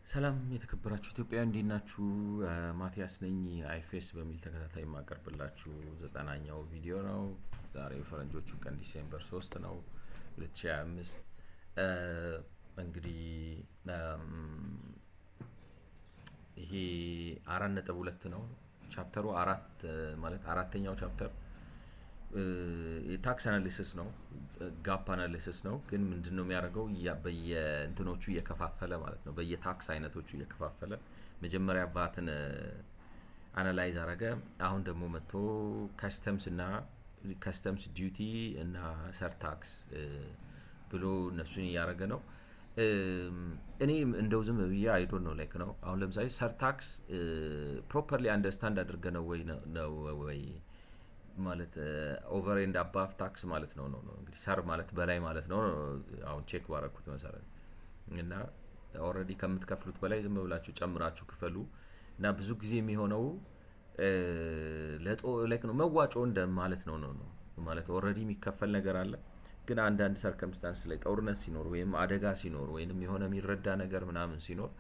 ሰላም የተከበራችሁ ኢትዮጵያውያን እንዴት ናችሁ? ማቲያስ ነኝ። አይፌስ በሚል ተከታታይ የማቀርብላችሁ ዘጠናኛው ቪዲዮ ነው። ዛሬ ፈረንጆቹ ቀን ዲሴምበር 3 ነው 2025። እንግዲህ ይሄ 4.2 ነው ቻፕተሩ አራት ማለት አራተኛው ቻፕተር የታክስ አናሊሲስ ነው፣ ጋፕ አናሊሲስ ነው። ግን ምንድነው የሚያደርገው በየእንትኖቹ እየከፋፈለ ማለት ነው፣ በየታክስ አይነቶቹ እየከፋፈለ መጀመሪያ ቫትን አናላይዝ አረገ። አሁን ደግሞ መጥቶ ከስተምስ እና ከስተምስ ዲዩቲ እና ሰርታክስ ብሎ እነሱን እያደረገ ነው። እኔ እንደው ዝም ብዬ አይዶን ነው ላይክ ነው። አሁን ለምሳሌ ሰርታክስ ፕሮፐርሊ አንደርስታንድ አድርገ ነው ወይ ማለት ኦቨር ኤንድ አባቭ ታክስ ማለት ነው እንግዲህ ሰር ማለት በላይ ማለት ነው። አሁን ቼክ ባረኩት መሰረት እና ኦልሬዲ ከምትከፍሉት በላይ ዝም ብላችሁ ጨምራችሁ ክፈሉ እና ብዙ ጊዜ የሚሆነው ላይክ ነው መዋጮ እንደ ማለት ነው ማለት ኦልሬዲ የሚከፈል ነገር አለ። ግን አንዳንድ ሰርከምስታንስ ላይ ጦርነት ሲኖር ወይም አደጋ ሲኖር ወይም የሆነ የሚረዳ ነገር ምናምን ሲኖር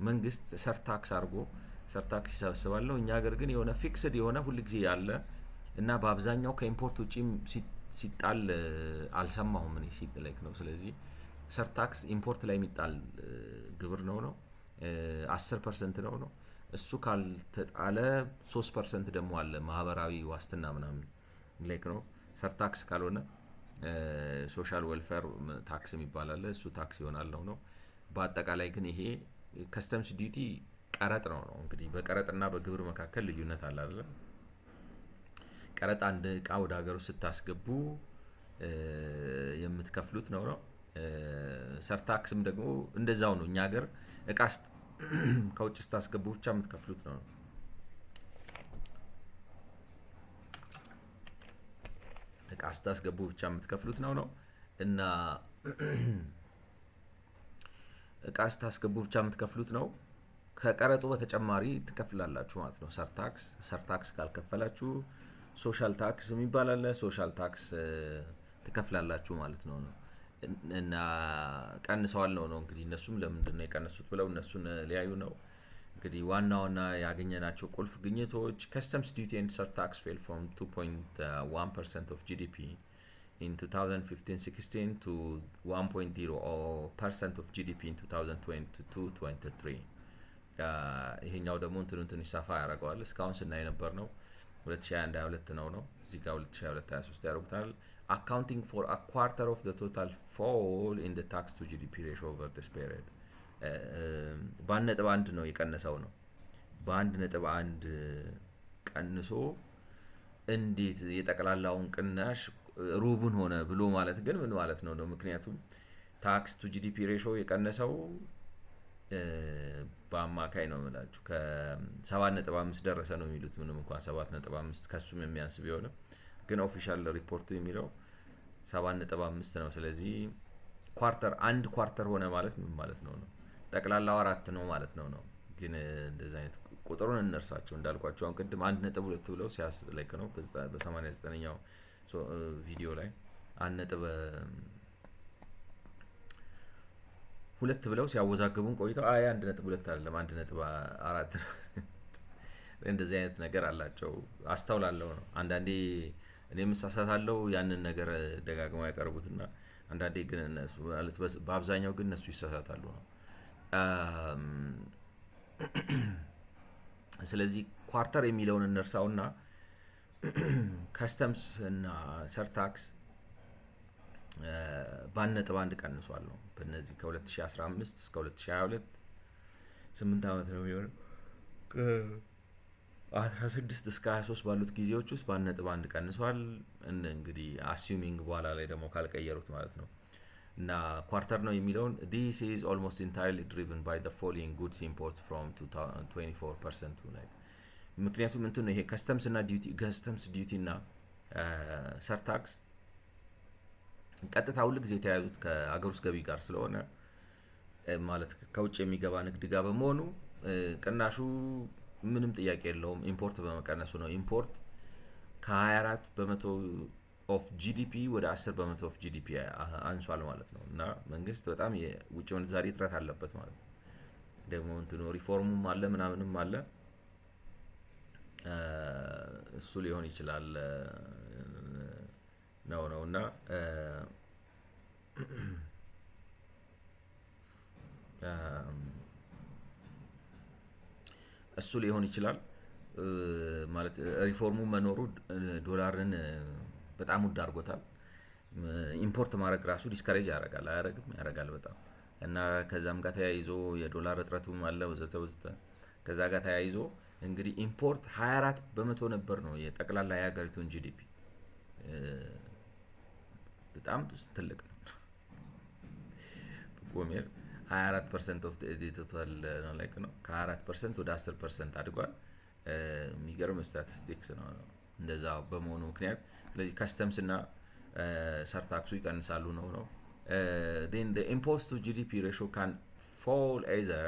መንግስት ሰርታክስ አድርጎ ሰርታክስ ይሰበስባል ነው። እኛ ሀገር ግን የሆነ ፊክስድ የሆነ ሁልጊዜ ያለ እና በአብዛኛው ከኢምፖርት ውጪም ሲጣል አልሰማሁም እኔ ሲጥለክ ነው። ስለዚህ ሰርታክስ ኢምፖርት ላይ የሚጣል ግብር ነው 10% ነው። እሱ ካልተጣለ 3% ደግሞ አለ ማህበራዊ ዋስትና ምናምን ላይክ ነው። ሰርታክስ ካልሆነ ሶሻል ዌልፌር ታክስ የሚባል አለ፣ እሱ ታክስ ይሆናል ነው። በአጠቃላይ ግን ይሄ ከስተምስ ዲዩቲ ቀረጥ ነው። እንግዲህ በቀረጥና በግብር መካከል ልዩነት አለ አይደል? ቀረጥ አንድ እቃ ወደ ሀገር ውስጥ ስታስገቡ የምትከፍሉት ነው። ሰርታክስም ደግሞ እንደዛው ነው። እኛ ሀገር እቃ ከውጭ ስታስገቡ ብቻ የምትከፍሉት ነው። እቃ ስታስገቡ ብቻ የምትከፍሉት ነው እና እቃ ስታስገቡ ብቻ የምትከፍሉት ነው። ከቀረጡ በተጨማሪ ትከፍላላችሁ ማለት ነው ሰርታክስ ካልከፈላችሁ ሶሻል ታክስ የሚባል አለ። ሶሻል ታክስ ትከፍላላችሁ ማለት ነው እና ቀንሰዋል ነው እንግዲህ እነሱም ለምንድን ነው የቀነሱት ብለው እነሱን ሊያዩ ነው። እንግዲህ ዋና ያገኘናቸው ቁልፍ ግኝቶች ከስተምስ ዲዩቲ ኤንድ ሰርታክስ ፌል ፍሮም 2.1% ኦፍ ጂዲፒ in 2015-16 to 1.0% of GDP in 2022-23። ይሄኛው ደግሞ እንትኑን ሰፋ ያደርገዋል። እስካሁን ስናይ ነበር ነው 2021-22 ነው እዚህ ጋር 2022-23 ያደርጉታል። accounting for a quarter of the total fall in the tax to GDP ratio over this period። በ1.1 ነው የቀነሰው ነው። በ1.1 ቀንሶ እንዴት የጠቅላላውን ቅናሽ ሩቡን ሆነ ብሎ ማለት ግን ምን ማለት ነው? ምክንያቱም ታክስ ቱ ጂዲፒ ሬሾ የቀነሰው በአማካይ ነው የምላችሁ ከ7.5 ደረሰ ነው የሚሉት። ምንም እንኳን 7.5 ከሱም የሚያንስ ቢሆንም ግን ኦፊሻል ሪፖርቱ የሚለው 7.5 ነው። ስለዚህ አንድ ኳርተር ሆነ ማለት ምን ማለት ነው? ጠቅላላው 4 ነው ማለት ነው። ግን እንደዚህ አይነት ቁጥሩን እንርሳቸው እንዳልኳቸው አሁን ቅድም 1.2 ብለው ሲያስለክ ነው በ89ኛው ቪዲዮ ላይ 1.2 ብለው ሲያወዛግቡን ቆይተው 1.2 አይደለም 1.4 እንደዚህ አይነት ነገር አላቸው። አስተውላለሁ ነው አንዳንዴ እኔም እሳሳታለሁ ያንን ነገር ደጋግመው ያቀርቡትና አንዳንዴ ግን እነሱ ማለት በአብዛኛው ግን እነሱ ይሳሳታሉ ነው። ስለዚህ ኳርተር የሚለውን እንርሳውና ከስተምስ እና ሰርታክስ በ1.1 ቀንሷል ነው። በእነዚህ ከ2015 እስከ 2022 8 ዓመት ነው የሚሆነው። ከ16 እስከ 23 ባሉት ጊዜዎች ውስጥ በ1.1 ቀንሷል። እንግዲህ አሲዩሚንግ በኋላ ላይ ደግሞ ካልቀየሩት ማለት ነው። እና ኳርተር ነው የሚለውን this is almost entirely driven by the falling goods imports from 24% to like ምክንያቱም እንትን ነው ይሄ ከስተምስ ዲዩቲ እና ሰርታክስ ቀጥታ ሁሉ ጊዜ የተያያዙት ከአገር ውስጥ ገቢ ጋር ስለሆነ ማለት ከውጭ የሚገባ ንግድ ጋር በመሆኑ ቅናሹ ምንም ጥያቄ የለውም ኢምፖርት በመቀነሱ ነው። ኢምፖርት ከ24% ኦፍ ጂዲፒ ወደ 10% ኦፍ ጂዲፒ አንሷል ማለት ነው። እና መንግስት በጣም የውጭ ምንዛሪ እጥረት አለበት ማለት ነው። ደግሞ እንትኑ ሪፎርሙም አለ ምናምንም አለ እሱ ሊሆን ይችላል ነው እና እሱ ሊሆን ይችላል ማለት ሪፎርሙ መኖሩ ዶላርን በጣም ውድ አድርጎታል። ኢምፖርት ማድረግ ራሱ ዲስከሬጅ ያደርጋል አያደርግም? ያደርጋል በጣም እና ከዛም ጋር ተያይዞ የዶላር እጥረቱም አለ ወዘተ ወዘተ። ከዛ ጋር ተያይዞ እንግዲህ ኢምፖርት 24 በመቶ ነበር ነው የጠቅላላ የሀገሪቱን ጂዲፒ። በጣም ትልቅ ነው። ቆሜር 24% ኦፍ ቶታል ነው ላይክ ነው። ከ4% ወደ 10% አድጓል። የሚገርም ስታቲስቲክስ ነው እንደዛ በመሆኑ ምክንያት። ስለዚህ ከስተምስ እና ሰርታክሱ ይቀንሳሉ ነው። then the import to GDP ratio can fall either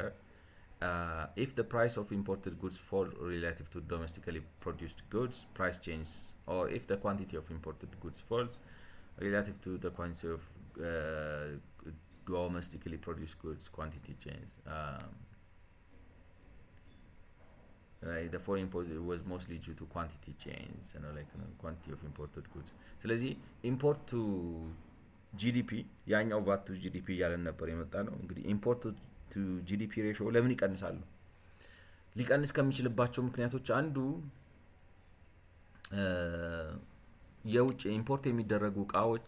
if the price of imported goods fall relative to domestically produced goods, price change, or if the quantity of imported goods falls relative to the quantity of domestically produced goods, quantity change. Right, the foreign import was mostly due to quantity change, quantity of imported goods. ስለዚህ ኢምፖርት ቱ ጂዲፒ ያኛው ቫት ቱ ጂዲፒ እያለን ነበር የመጣ ነው። እንግዲህ ኢምፖርት ቱ ጂዲፒ ሬሽዮ ለምን ይቀንሳሉ? ሊቀንስ ከሚችልባቸው ምክንያቶች አንዱ የውጭ ኢምፖርት የሚደረጉ እቃዎች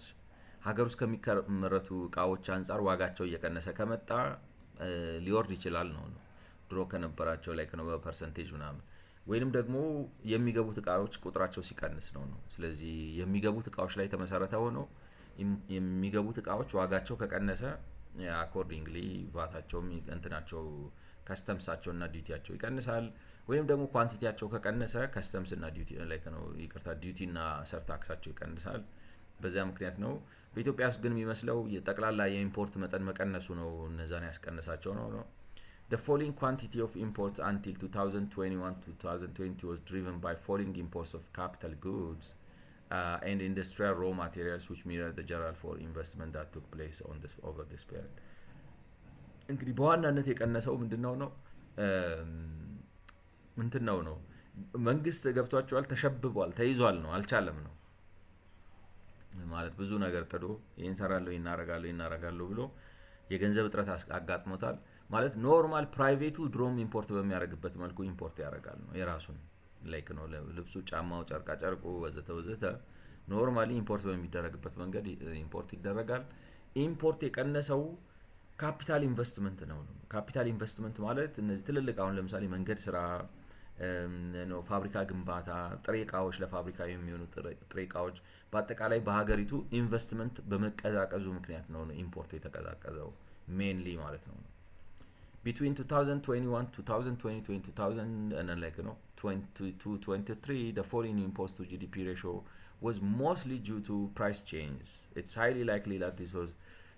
ሀገር ውስጥ ከሚመረቱ እቃዎች አንጻር ዋጋቸው እየቀነሰ ከመጣ ሊወርድ ይችላል ነው ድሮ ከነበራቸው ላይ ከነበረ ፐርሰንቴጅ ምናምን ወይንም ደግሞ የሚገቡት እቃዎች ቁጥራቸው ሲቀንስ ነው። ስለዚህ የሚገቡት እቃዎች ላይ ተመሰረተ ሆኖ የሚገቡት እቃዎች ዋጋቸው ከቀነሰ አኮርዲንግሊ ቫታቸውም እንትናቸው ከስተምሳቸው እና ዲዩቲያቸው ይቀንሳል። ወይንም ደግሞ ኳንቲቲያቸው ከቀነሰ ከስተምስ እና ዲዩቲ ላይክ ነው ይቅርታ ዲዩቲ እና ሰርታክሳቸው ይቀንሳል። በዚያ ምክንያት ነው። በኢትዮጵያ ውስጥ ግን የሚመስለው የጠቅላላ የኢምፖርት መጠን መቀነሱ ነው እነዛን ያስቀነሳቸው ነው። The falling quantity of imports until 2021-2020 was driven by falling imports of capital goods and industrial raw materials, which mirrored the general for investment that took place over this period. እንግዲህ በዋናነት የቀነሰው ምንድነው ነው መንግስት ገብቷቸዋል፣ ተሸብቧል፣ ተይዟል ነው አልቻለም ነው ማለት ብዙ ነገር ጥዶ ይሄን ሰራለሁ ይናረጋለሁ ብሎ የገንዘብ እጥረት አጋጥሞታል ማለት ኖርማል ፕራይቬቱ ድሮም ኢምፖርት በሚያደርግበት መልኩ ኢምፖርት ያደርጋል ነው የራሱን ላይክ ነው ልብሱ፣ ጫማው፣ ጨርቃ ጨርቁ ወዘተ ኖርማሊ ኢምፖርት በሚደረግበት መንገድ ኢምፖርት ይደረጋል። ኢምፖርት የቀነሰው ካፒታል ኢንቨስትመንት ነው። ካፒታል ኢንቨስትመንት ማለት እነዚህ ትልልቅ አሁን ለምሳሌ መንገድ ስራ ነው፣ ፋብሪካ ግንባታ፣ ጥሬ እቃዎች ለፋብሪካ የሚሆኑ ጥሬ እቃዎች በአጠቃላይ በሀገሪቱ ኢንቨስትመንት በመቀዛቀዙ ምክንያት ነው ኢምፖርት የተቀዛቀዘው ሜንሊ ማለት ነው። Between 2021, 2020, 2000 and like 2023, the foreign imports to GDP ratio was mostly due to price change. It's highly likely that this was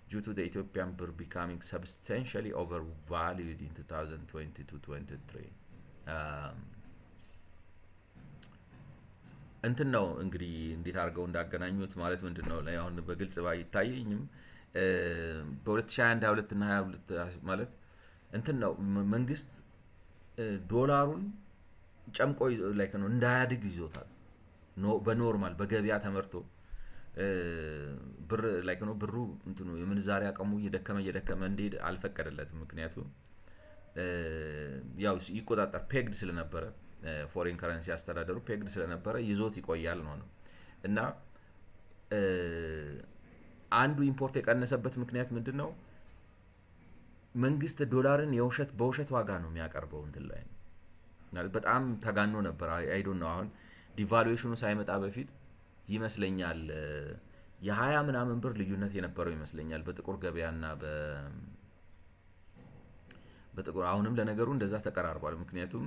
due to the Ethiopian birr becoming substantially overvalued in 2020 to 23. እንትን ነው እንግዲህ እንዴት አድርገው እንዳገናኙት ማለት ምንድነው ላይ አሁን በግልጽ ባይታየኝም በ2021 22 እና 22 ማለት እንትን ነው መንግስት ዶላሩን ጨምቆ ላይክ ነው እንዳያድግ ይዞታል። በኖርማል በገበያ ተመርቶ ብር ላይክ ነው ብሩ እንትኑ የምንዛሬ አቅሙ እየደከመ እንዲሄድ አልፈቀደለትም። ምክንያቱም ያው ይቆጣጠር ፔግድ ስለነበረ ፎሬን ከረንሲ አስተዳደሩ ፔግድ ስለነበረ ይዞት ይቆያል ነው እና አንዱ ኢምፖርት የቀነሰበት ምክንያት ምንድነው? መንግስት ዶላርን በውሸት ዋጋ ነው የሚያቀርበው እንትን ላይ ነው። በጣም ተጋኖ ነበር። አይ ዶንት ኖ አሁን ዲቫሉዌሽኑ ሳይመጣ በፊት ይመስለኛል የ20 ምናምን ብር ልዩነት የነበረው ይመስለኛል በጥቁር ገበያና በጥቁር አሁንም ለነገሩ እንደዛ ተቀራርቧል። ምክንያቱም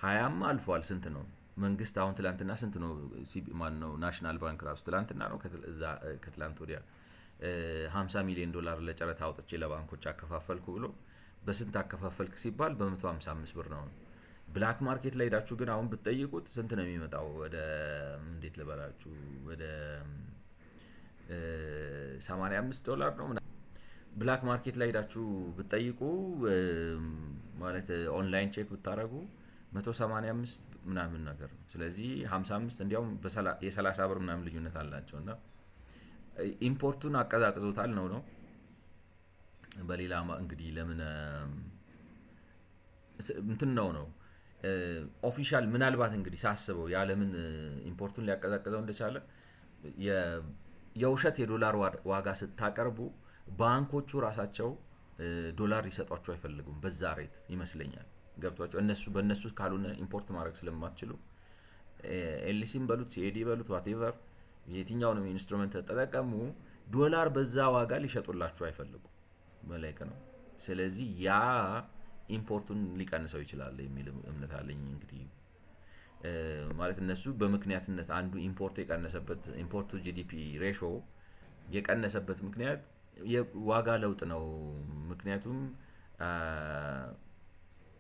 20ም አልፏል። ስንት ነው መንግስት አሁን ትላንትና ስንት ነው ማን ነው ናሽናል ባንክ ራሱ ትላንትና ነው ከትላንት ወዲያ $50 ሚሊዮን ለጨረታ አውጥቼ ለባንኮች አከፋፈልኩ ብሎ በስንት አከፋፈልክ ሲባል በ155 ብር ነው። ብላክ ማርኬት ላይ ሄዳችሁ ግን አሁን ብትጠይቁት ስንት ነው የሚመጣው? ወደ እንዴት ልበላችሁ ወደ $85 ነው። ብላክ ማርኬት ላይ ሄዳችሁ ብትጠይቁ ማለት ኦንላይን ቼክ ብታረጉ 185 ምናምን ነገር ነው። ስለዚህ 55 እንዲያውም የ30 ብር ምናምን ልዩነት አላቸው እና ኢምፖርቱን አቀዛቅዞታል ነው። በሌላ እንግዲህ ለምን እንትን ነው ኦፊሻል ምናልባት እንግዲህ ሳስበው ያለምን ኢምፖርቱን ሊያቀዛቅዘው እንደቻለ የውሸት የዶላር ዋጋ ስታቀርቡ ባንኮቹ ራሳቸው ዶላር ሊሰጧቸው አይፈልጉም በዛ ሬት ይመስለኛል። ገብቷቸው በእነሱ ካልሆነ ኢምፖርት ማድረግ ስለማትችሉ ኤልሲም በሉት ሲኤዲ በሉት ዋቴቨር የትኛውንም ኢንስትሩመንት ተጠቀሙ ዶላር በዛ ዋጋ ሊሸጡላችሁ አይፈልጉም መላይክ ነው። ስለዚህ ያ ኢምፖርቱን ሊቀንሰው ይችላል የሚል እምነት አለኝ። እንግዲህ ማለት እነሱ በምክንያትነት አንዱ ኢምፖርት ቱ ጂዲፒ ሬሾ የቀነሰበት ምክንያት የዋጋ ለውጥ ነው። ምክንያቱም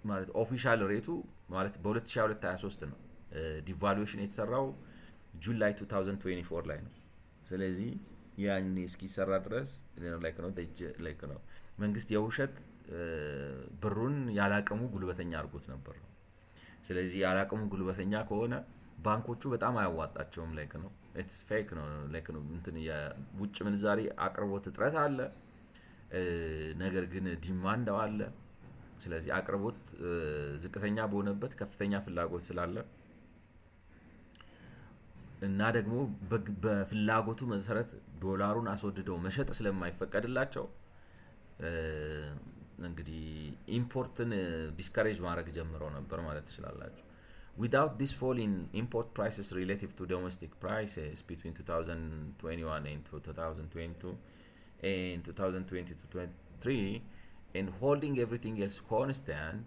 ማለት ኦፊሻል ሬቱ ማለት በ2022-23 ነው ዲቫሉዌሽን የተሰራው ጁላይ 2024 ላይ ነው። ስለዚህ ያኔ እስኪሰራ ድረስ ላይክ ነው መንግስት የውሸት ብሩን ያላቀሙ ጉልበተኛ አድርጎት ነበር ነው። ስለዚህ ያላቀሙ ጉልበተኛ ከሆነ ባንኮቹ በጣም አያዋጣቸውም ላይክ ነው ኢትስ ፌክ ነው ላይክ ነው እንትን የውጭ ምንዛሪ አቅርቦት እጥረት አለ፣ ነገር ግን ዲማንድ አለ። ስለዚህ አቅርቦት ዝቅተኛ በሆነበት ከፍተኛ ፍላጎት ስላለ እና ደግሞ በፍላጎቱ መሰረት ዶላሩን አስወድደው መሸጥ ስለማይፈቀድላቸው እንግዲህ ኢምፖርትን ዲስከሬጅ ማድረግ ጀምረው ነበር ማለት ትችላላችሁ። Without this fall in import prices relative to domestic prices between 2021 and 2022 and 2020-23 and holding everything else constant,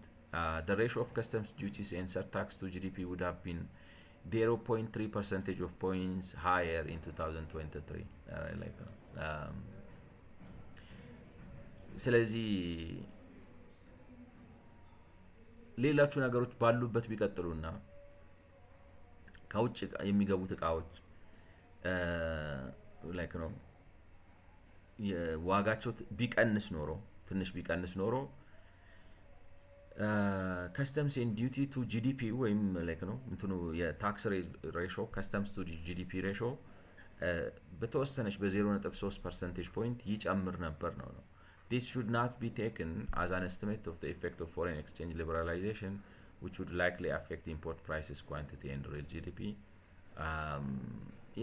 the ratio of customs duties and surtax to GDP would have been 0.3 percentage of points higher in 2023. ስለዚህ ሌሎቹ ነገሮች ባሉበት ቢቀጥሉና ከውጭ የሚገቡት እቃዎች ላይክ ነው የዋጋቸው ቢቀንስ ኖሮ ትንሽ ቢቀንስ ኖሮ ከስተምስ ኤንድ ዲዩቲ ቱ ጂዲፒ ወይም ላይክ ነው እንትኑ የታክስ ሬሾ ከስተምስ ቱ ጂዲፒ ሬሾ በተወሰነች በ0.3 ፐርሰንቴጅ ፖይንት ይጨምር ነበር ነው። This should not be taken as an estimate of the effect of foreign exchange liberalization, which would likely affect import prices, quantity, and real GDP.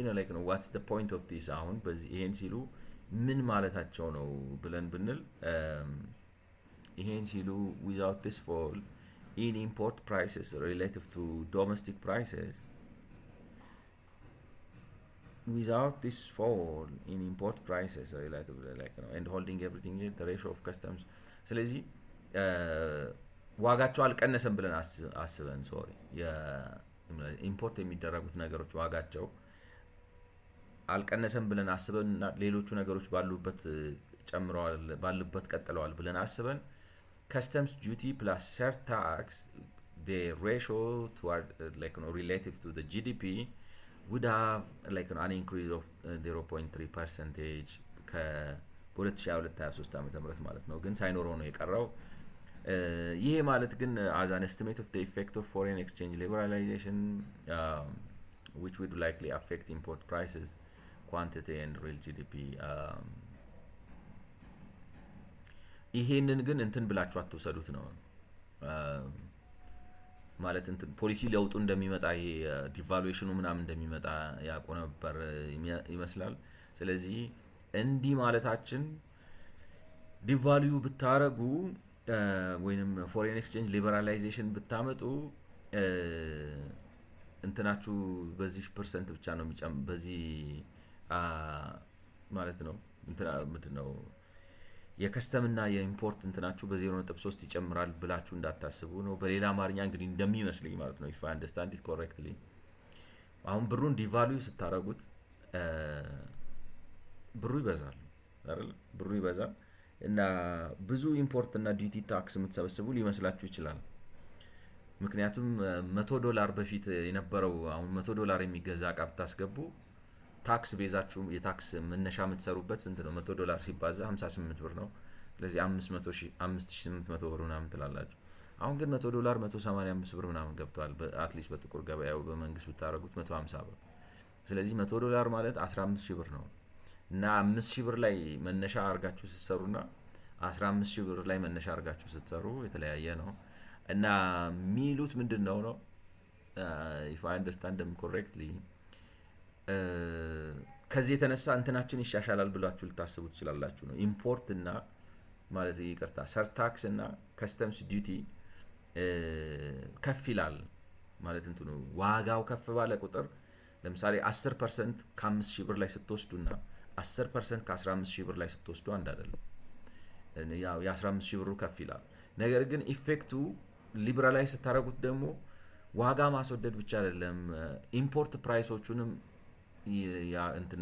Like, what's the point of this? አሁን በዚህ ይሄን ሲሉ ምን ማለታቸው ነው ብለን ብንል ይሄን ሲሉ without this fall in import prices relative to domestic prices, without this fall in import prices relative and holding everything in the ratio of customs, ስለዚህ ዋጋቸው አልቀነሰም ብለን አስበን ሶሪ ኢምፖርት የሚደረጉት ነገሮች ዋጋቸው አልቀነሰም ብለን አስበን እና ሌሎቹ ነገሮች ባሉበት ጨምረዋል ባሉበት ቀጥለዋል ብለን አስበን customs duty plus surtax the ratio toward relative to the GDP would have an increase of 0.3 percentage ከ2022-23 ዓመተ ምህረት ማለት ነው። ግን ሳይኖረው ነው የቀረው። ይሄ ማለት ግን as an estimate of the effect of foreign exchange liberalization, which would likely affect import prices, quantity and real GDP. ይሄንን ግን እንትን ብላችሁ አትወሰዱት ነው ማለት እንትን ፖሊሲ ለውጡ እንደሚመጣ ይሄ ዲቫሉዌሽኑ ምናምን እንደሚመጣ ያቆ ነበር ይመስላል። ስለዚህ እንዲህ ማለታችን ዲቫሉዩ ብታረጉ ወይንም ፎሬን ኤክስቼንጅ ሊበራላይዜሽን ብታመጡ እንትናችሁ በዚህ ፐርሰንት ብቻ ነው በዚህ ማለት ነው እንትና ምንድነው የከስተምና የኢምፖርት እንትናችሁ በ0.3 ይጨምራል ብላችሁ እንዳታስቡ ነው። በሌላ አማርኛ እንግዲህ እንደሚመስልኝ ማለት ነው if I understand it correctly አሁን ብሩን ዲቫሉዩ ስታረጉት ብሩ ይበዛል አይደል? ብሩ ይበዛል እና ብዙ ኢምፖርት እና ዲዩቲ ታክስ የምትሰበስቡ ሊመስላችሁ ይችላል። ምክንያቱም $100 በፊት የነበረው አሁን $100 የሚገዛ ዕቃ ብታስገቡ ታክስ ቤዛችሁ የታክስ መነሻ የምትሰሩበት ስንት ነው? $100 ሲባዛ 58 ብር ነው። ስለዚህ 5800 ብር ምናምን ትላላችሁ። አሁን ግን $100 $185 ብር ምናምን ገብቷል። አትሊስት በጥቁር ገበያው በመንግስት ብታደርጉት 150 ብር። ስለዚህ $100 ማለት 15000 ብር ነው እና 5000 ብር ላይ መነሻ አድርጋችሁ ስትሰሩና 15000 ብር ላይ መነሻ አድርጋችሁ ስትሰሩ የተለያየ ነው እና የሚሉት ምንድነው ነው if I understand them correctly ከዚህ የተነሳ እንትናችን ይሻሻላል ብላችሁ ልታስቡ ትችላላችሁ ነው። ኢምፖርት እና ማለት ይቅርታ ሰርታክስ እና ከስተምስ ዲዩቲ ከፍ ይላል ማለት እንትኑ ዋጋው ከፍ ባለ ቁጥር ለምሳሌ 10% ከ5000 ብር ላይ ስትወስዱና 10% ከ15000 ብር ላይ ስትወስዱ አንድ አይደለም። ያው የ15000 ብሩ ከፍ ይላል። ነገር ግን ኢፌክቱ ሊበራላይዝ ስታደርጉት ደግሞ ዋጋ ማስወደድ ብቻ አይደለም፣ ኢምፖርት ፕራይሶቹንም ያ እንትን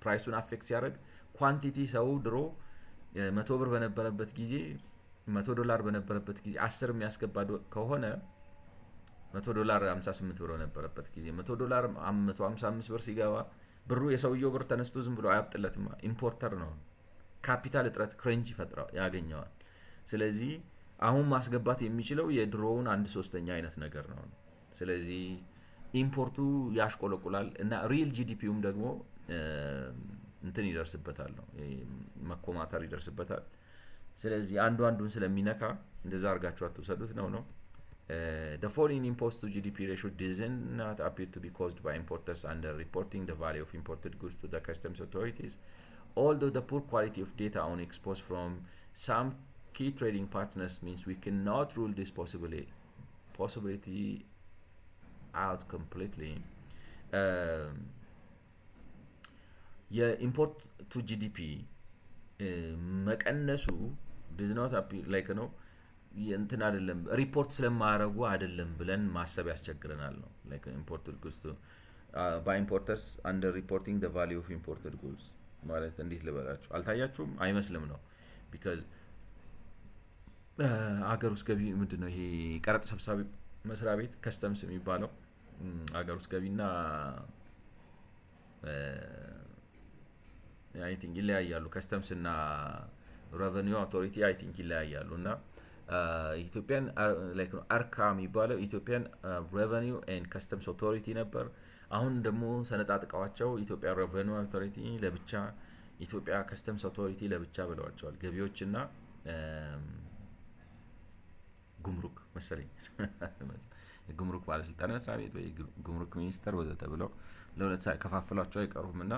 ፕራይሱን አፌክት ሲያደርግ ኳንቲቲ ሰው ድሮ 100 ብር በነበረበት ጊዜ $100 በነበረበት ጊዜ 10 የሚያስገባ ከሆነ $100 58 ብር በነበረበት ጊዜ $100 155 ብር ሲገባ ብሩ የሰውየው ብር ተነስቶ ዝም ብሎ አያብጥለትም። ኢምፖርተር ነው፣ ካፒታል እጥረት ክሬንጅ ይፈጥራል ያገኘዋል። ስለዚህ አሁን ማስገባት የሚችለው የድሮውን 1/3 አይነት ነገር ነው። ስለዚህ ኢምፖርቱ ያሽቆለቁላል እና ሪል ጂዲፒውም ደግሞ እንትን ይደርስበታል ነው መኮማተር ይደርስበታል። ስለዚህ አንዱን ስለሚነካ እንደዛ አድርጋችሁ አትወሰዱት ነው። The fall in imports to GDP ratio does not appear to be caused by importers under-reporting the value of imported goods to the customs authorities, although the poor quality of data on exports from some key trading partners means we cannot rule this possibility out completely. የኢምፖርት ቱ ጂዲፒ መቀነሱ does not appear like ነው እንትን አይደለም ሪፖርት ስለማያረጉ አይደለም ብለን ማሰብ ያስቸግረናል ነው። like imported goods to by importers under reporting the value of imported goods ማለት እንዴት ልበላችሁ አልታያችሁም አይመስልም ነው። because አገር ውስጥ ገቢ ምንድነው ይሄ ቀረጥ ሰብሳቢ መስሪያ ቤት ከስተምስ የሚባለው አገር ውስጥ ገቢና አይ ቲንክ ይለያያሉ። ከስተምስ እና ሬቨኒው አውቶሪቲ አይ ቲንክ ይለያያሉ እና ኢትዮጵያን ላይክ ነው አርካ የሚባለው ኢትዮጵያን ሬቨኒው ኤንድ ከስተምስ አውቶሪቲ ነበር። አሁን ደግሞ ሰነጣጥቀዋቸው ኢትዮጵያ ሬቨኒው አውቶሪቲ ለብቻ ኢትዮጵያ ከስተምስ አውቶሪቲ ለብቻ ብለዋቸዋል። ገቢዎችና ጉምሩክ መሰለኝ ጉምሩክ ባለስልጣን መስሪያ ቤት ወይ ጉምሩክ ሚኒስተር ወዘተ ብለው ለሁለት ከፋፍሏቸው አይቀሩምና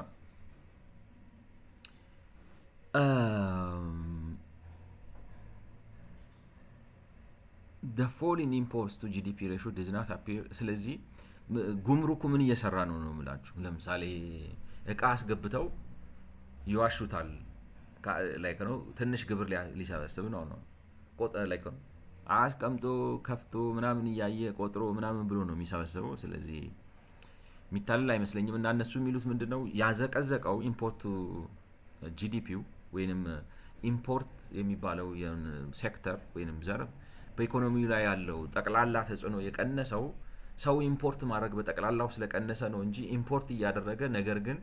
the fall in imports to GDP ratio does not appear ስለዚህ ጉምሩኩ ምን እየሰራ ነው የምላችሁ። ለምሳሌ እቃ አስገብተው ይዋሹታል ላይክ ነው ትንሽ ግብር ሊሰበስብ ነው ላይክ ነው አስቀምጦ ከፍቶ ምናምን እያየ ቆጥሮ ምናምን ብሎ ነው የሚሰበስበው። ስለዚህ የሚታለል አይመስለኝም እና እነሱ የሚሉት ምንድነው ያዘቀዘቀው ኢምፖርቱ ጂዲፒው ወይንም ኢምፖርት የሚባለው ሴክተር ወይንም ዘርፍ በኢኮኖሚው ላይ ያለው ጠቅላላ ተጽዕኖ የቀነሰው ሰው ኢምፖርት ማድረግ በጠቅላላው ስለቀነሰ ነው እንጂ ኢምፖርት እያደረገ ነገር ግን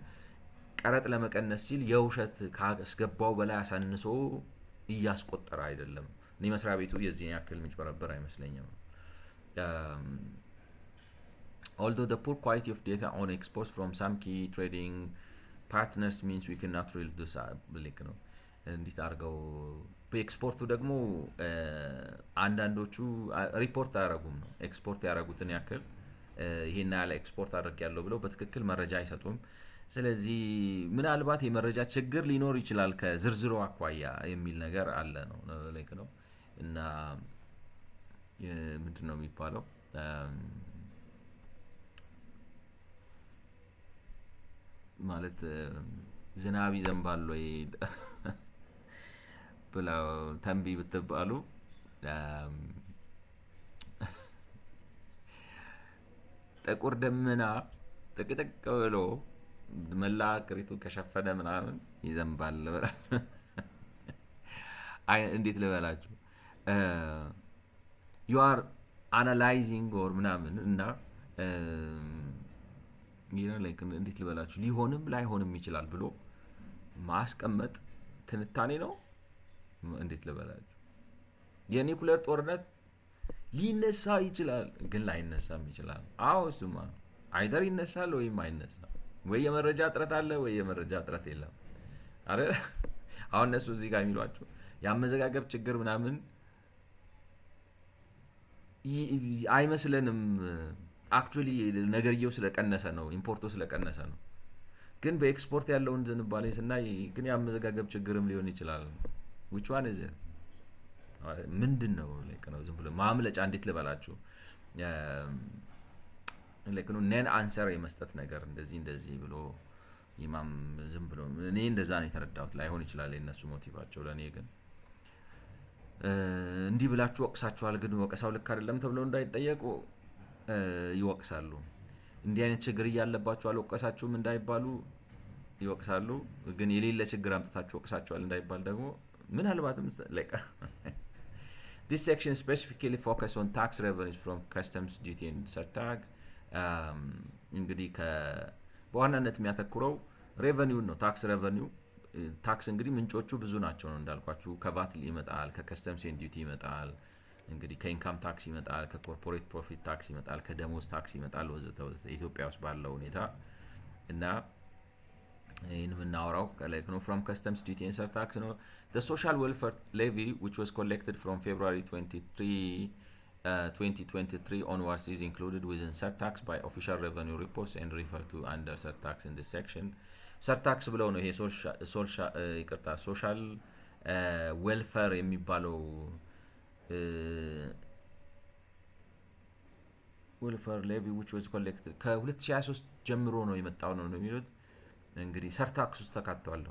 ቀረጥ ለመቀነስ ሲል የውሸት ካስገባው በላይ አሳንሶ እያስቆጠረ አይደለም። እኔ መስሪያ ቤቱ የዚህ ያክል ምጭበረበር አይመስለኝም። although the poor quality of data on exports from some key trading partners means we cannot really do like ነው እንዴት አድርገው በኤክስፖርቱ ደግሞ አንዳንዶቹ ሪፖርት አያረጉም ነው ኤክስፖርት ያረጉትን ያክል ይሄን ያለ ኤክስፖርት አድርግ ያለው ብለው በትክክል መረጃ አይሰጡም። ስለዚህ ምናልባት የመረጃ ችግር ሊኖር ይችላል ከዝርዝሩ አኳያ የሚል ነገር አለ ነው ላይክ ነው እና ምንድነው የሚባለው ማለት ዝናብ ይዘንባል ወይ ብለው ተንቢ ብትባሉ ጥቁር ደመና ጥቅጥቅ ብሎ መላ ቅሪቱን ከሸፈነ ምናምን ይዘንባል እንዴት ልበላችሁ you are analyzing or ምናምን እና like እንዴት ልበላችሁ ሊሆንም ላይሆንም ይችላል ብሎ ማስቀመጥ ትንታኔ ነው እንዴት ልበላችሁ የኒኩለር ጦርነት ሊነሳ ይችላል ግን ላይነሳም ይችላል። አዎ እሱማ አይደር ይነሳል ወይም አይነሳም። ወይ የመረጃ እጥረት አለ ወይ የመረጃ እጥረት የለም አይደል? አሁን እነሱ እዚህ ጋር የሚሏቸው የአመዘጋገብ ችግር ምናምን አይመስለንም። አክቹዋሊ ነገርየው ስለቀነሰ ነው፣ ኢምፖርቱ ስለቀነሰ ነው። ግን በኤክስፖርት ያለውን ዝንባሌ ስናይ ግን የአመዘጋገብ ችግርም ሊሆን ይችላል። which one is it? ምንድን ነው ነው ዝም ብሎ ማምለጫ እንዴት ልበላችሁ ነው ነን አንሰር የመስጠት ነገር እንደዚህ ብሎ ኢማም ዝም ብሎ እኔ እንደዛ ነው የተረዳሁት። ላይሆን ይችላል የነሱ ሞቲቫቸው። ለእኔ ግን እንዲህ ብላችሁ ወቅሳችኋል ግን ወቀሳው ልክ አይደለም ተብሎ እንዳይጠየቁ ይወቅሳሉ። እንዲህ አይነት ችግር እያለባችሁ አልወቀሳችሁም እንዳይባሉ ይወቅሳሉ። ግን የሌለ ችግር አምጥታችሁ ወቅሳችኋል እንዳይባል ደግሞ ምናልባትም like this section specifically focus on tax revenues from customs duty and surtax እንግዲህ በዋናነት የሚያተኩረው ሬቨኒው ነው። ታክስ ሬቨኒው ታክስ እንግዲህ ምንጮቹ ብዙ ናቸው ነው እንዳልኳችሁ። ከቫት ይመጣል፣ ከከስተምስ ኤንድ ዲዩቲ ይመጣል፣ እንግዲህ ከኢንካም ታክስ ይመጣል፣ ከኮርፖሬት ፕሮፊት ታክስ ይመጣል፣ ከደሞዝ ታክስ ይመጣል ወዘተ ወዘተ ኢትዮጵያ ውስጥ ባለው ሁኔታ እና ይህን የምናወራው like no from customs duty and surtax ነው። the social welfare levy which was collected from February 2023 onwards is included within surtax by official revenue reports and referred to under surtax in this section. surtax ብለው ነው ይሄ ሶሻል ዌልፌር የሚባለው welfare levy which was collected ከ2023 ጀምሮ ነው የመጣው ነው የሚሉት። እንግዲህ ሰርታክስ ውስጥ ተካቷል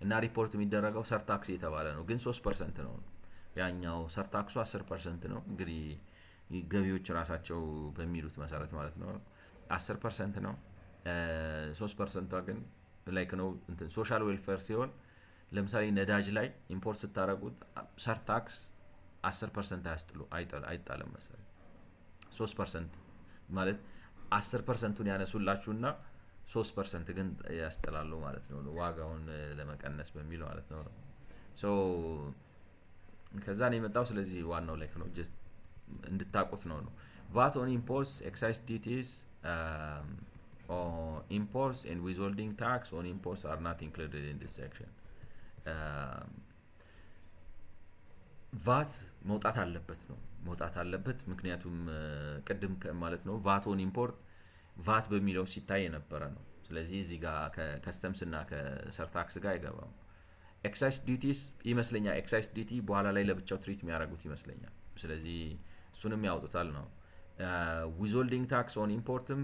እና ሪፖርት የሚደረገው ሰርታክስ የተባለ ነው ግን 3% ነው። ያኛው ሰርታክሱ 10% ነው። እንግዲህ ገቢዎች ራሳቸው በሚሉት መሰረት ማለት ነው 10% ነው። 3% ግን ላይክ ነው እንትን ሶሻል ዌልፌር ሲሆን ለምሳሌ ነዳጅ ላይ ኢምፖርት ስታረጉት ሰርታክስ 10% አይጣለም መሰለኝ። 3% ማለት 10%ን ያነሱላችሁና 3% ግን ያስጠላሉ ማለት ነው ዋጋውን ለመቀነስ በሚል ማለት ነው። ሶ ከዛ ነው የመጣው። ስለዚህ ዋናው ላይክ ነው ጀስት እንድታቁት ነው። VAT on imports, excise duties on imports and withholding tax on imports are not included in this section. VAT መውጣት አለበት ምክንያቱም ቅድም ማለት ነው VAT on import ቫት በሚለው ሲታይ የነበረ ነው። ስለዚህ እዚህ ጋር ከከስተምስ እና ከሰርታክስ ጋር አይገባም። ኤክሳይዝ ዲዩቲስ ይመስለኛል ኤክሳይዝ ዲዩቲ በኋላ ላይ ለብቻው ትሪት የሚያደርጉት ይመስለኛል። ስለዚህ እሱንም ያውጡታል ነው። ዊዝሆልዲንግ ታክስ ኦን ኢምፖርትም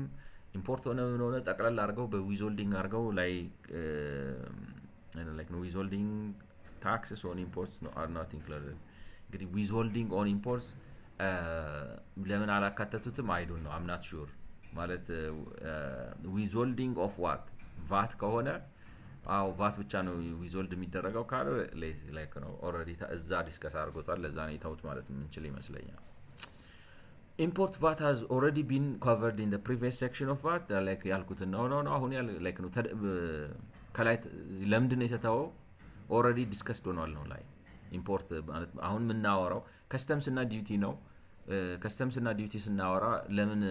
ኢምፖርት ሆነ ምን ሆነ ጠቅላላ አድርገው በዊዝሆልዲንግ አድርገው ላይ like no withholding taxes on imports are not included። እንግዲህ withholding on imports ለምን አላካተቱትም? I don't know, I'm not sure ማለት withholding of what ቫት ከሆነ አው ቫት ብቻ ነው ዊዝሆልድ የሚደረገው ካለ ላይክ ነው ኦልሬዲ እዛ ዲስከስ አድርጎታል። ለዛ ነው የታውት ማለት የምንችል ይመስለኛል። import VAT has already been covered in the previous section of VAT like ያልኩት ነው አሁን like ነው ከላይ ለምንድን ነው የተተወው? ኦልሬዲ ዲስከስድ ሆኗል ነው ላይ ኢምፖርት ማለት አሁን የምናወራው ከስተምስ እና ዲዩቲ ነው። ከስተምስ እና ዲዩቲ ስናወራ ለምን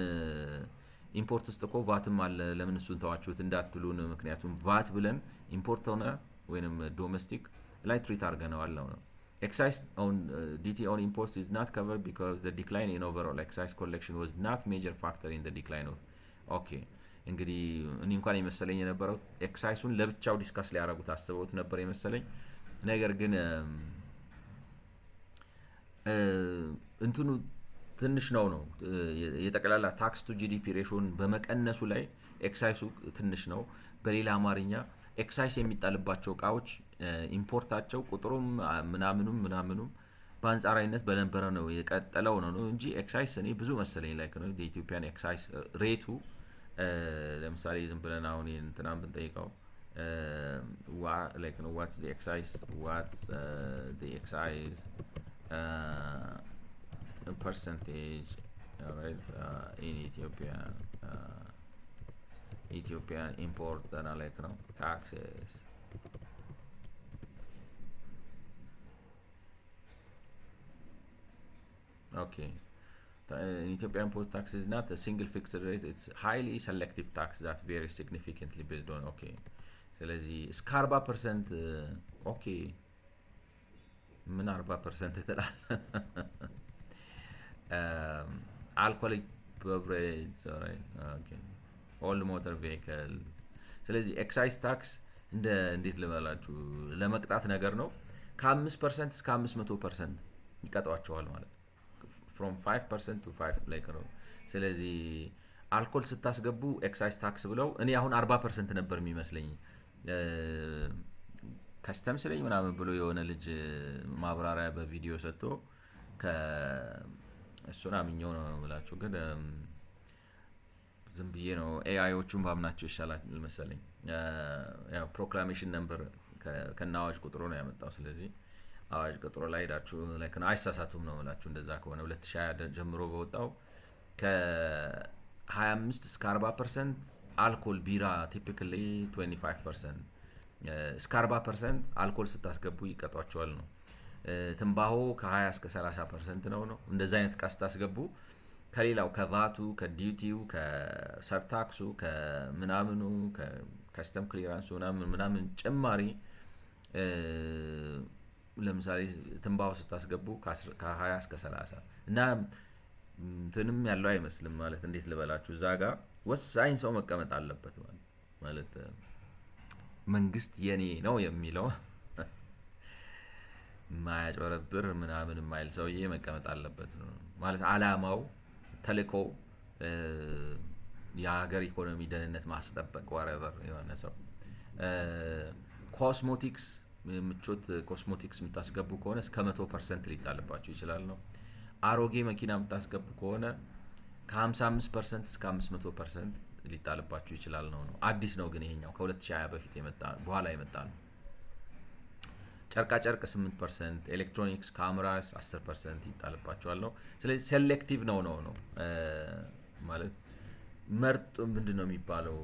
ኢምፖርት ውስጥ እኮ ቫትም አለ ለምን እሱን ተዋችሁት እንዳትሉን፣ ምክንያቱም ቫት ብለን ኢምፖርት ሆነ ወይንም ዶሜስቲክ ላይ ትሪት አድርገነዋል ነው። excise on duty on imports is not covered because the decline in overall excise collection was not major factor in the decline of okay እንግዲህ እኔ እንኳን የመሰለኝ የነበረው ኤክሳይሱን ለብቻው ዲስካስ ሊያደርጉት አስበውት ነበር የመሰለኝ። ነገር ግን እንትኑ ትንሽ ነው የጠቅላላ ታክስ ቱ ጂዲፒ ሬሾን በመቀነሱ ላይ ኤክሳይሱ ትንሽ ነው። በሌላ አማርኛ ኤክሳይስ የሚጣልባቸው እቃዎች ኢምፖርታቸው ቁጥሩም ምናምኑም በአንጻራዊነት በነበረ ነው የቀጠለው ነው እንጂ ኤክሳይስ እኔ ብዙ መሰለኝ ላይክ ነው የኢትዮጵያን ኤክሳይስ ሬቱ ለምሳሌ ዝም ብለን አሁን እንትናን ብንጠይቀው like what's the excise percentage right in Ethiopian import like taxes Okay. Ethiopian post tax is not a single fixed rate. It's highly selective tax that varies significantly based on. Okay. ስለዚህ እስከ 40% ኦኬ ምን 40% ትላል alcoholic beverage ኦኬ ኦል ሞተር ቬሂክል ስለዚህ ኤክሳይዝ ታክስ እንዴት ልበላችሁ ለመቅጣት ነገር ነው ከ5% እስከ 500% ይቀጣዋቸዋል ማለት from 5% to 5 like ነው ስለዚህ አልኮል ስታስገቡ ኤክሳይዝ ታክስ ብለው እኔ አሁን 40% ነበር የሚመስለኝ ከስተምስ ላይ ምናምን ብሎ የሆነ ልጅ ማብራሪያ በቪዲዮ ሰጥቶ እሱን አምኜው ነው የምላችሁ ግን ዝም ብዬ ነው ኤአይዎቹን ባምናቸው ይሻላል መሰለኝ ያው ፕሮክላሜሽን ነምበር ከናዋጅ ቁጥሩ ነው ያመጣው ስለዚህ አዋጅ ቁጥሩ ላይ ሄዳችሁ ላይክ ነው አይሳሳቱም ነው የምላችሁ እንደዛ ከሆነ 2020 ጀምሮ በወጣው ከ25 እስከ 40% አልኮል ቢራ ቲፒካሊ 25% እስከ 40% አልኮል ስታስገቡ ይቀጧቸዋል ነው ትንባሆ ከ20 እስከ 30% ነው እንደዛ አይነት ዕቃ ስታስገቡ ከሌላው ከቫቱ ከዲዩቲው ከሰርታክሱ ከምናምኑ ከከስተም ክሊራንስ ምናምን ጭማሪ ለምሳሌ ትንባሆ ስታስገቡ ከ20 እስከ 30 እና እንትንም ያለው አይመስልም ማለት እንዴት ልበላችሁ እዛ ጋር ወሳኝ ሰው መቀመጥ አለበት ማለት መንግስት የኔ ነው የሚለው ማያጭበረብር ምናምን ማይል ሰውዬ መቀመጥ አለበት ነው ማለት አላማው ተልኮ የሀገር ኢኮኖሚ ደህንነት ማስጠበቅ whatever የሆነ ሰው ኮስሞቲክስ ምቾት ኮስሞቲክስ የምታስገቡ ከሆነ እስከ 100% ሊጣልባችሁ ይችላል ነው አሮጌ መኪና የምታስገቡ ከሆነ ከ55% እስከ 500% ሊጣልባችሁ ይችላል ነው አዲስ ነው ግን ይሄኛው ከ2020 በፊት የመጣ በኋላ የመጣ ነው ጨርቃ ጨርቅ 8% ኤሌክትሮኒክስ ካሜራስ 10% ይጣልባቸዋል ነው ስለዚህ ሴሌክቲቭ ነው ማለት መርጥ ምንድነው የሚባለው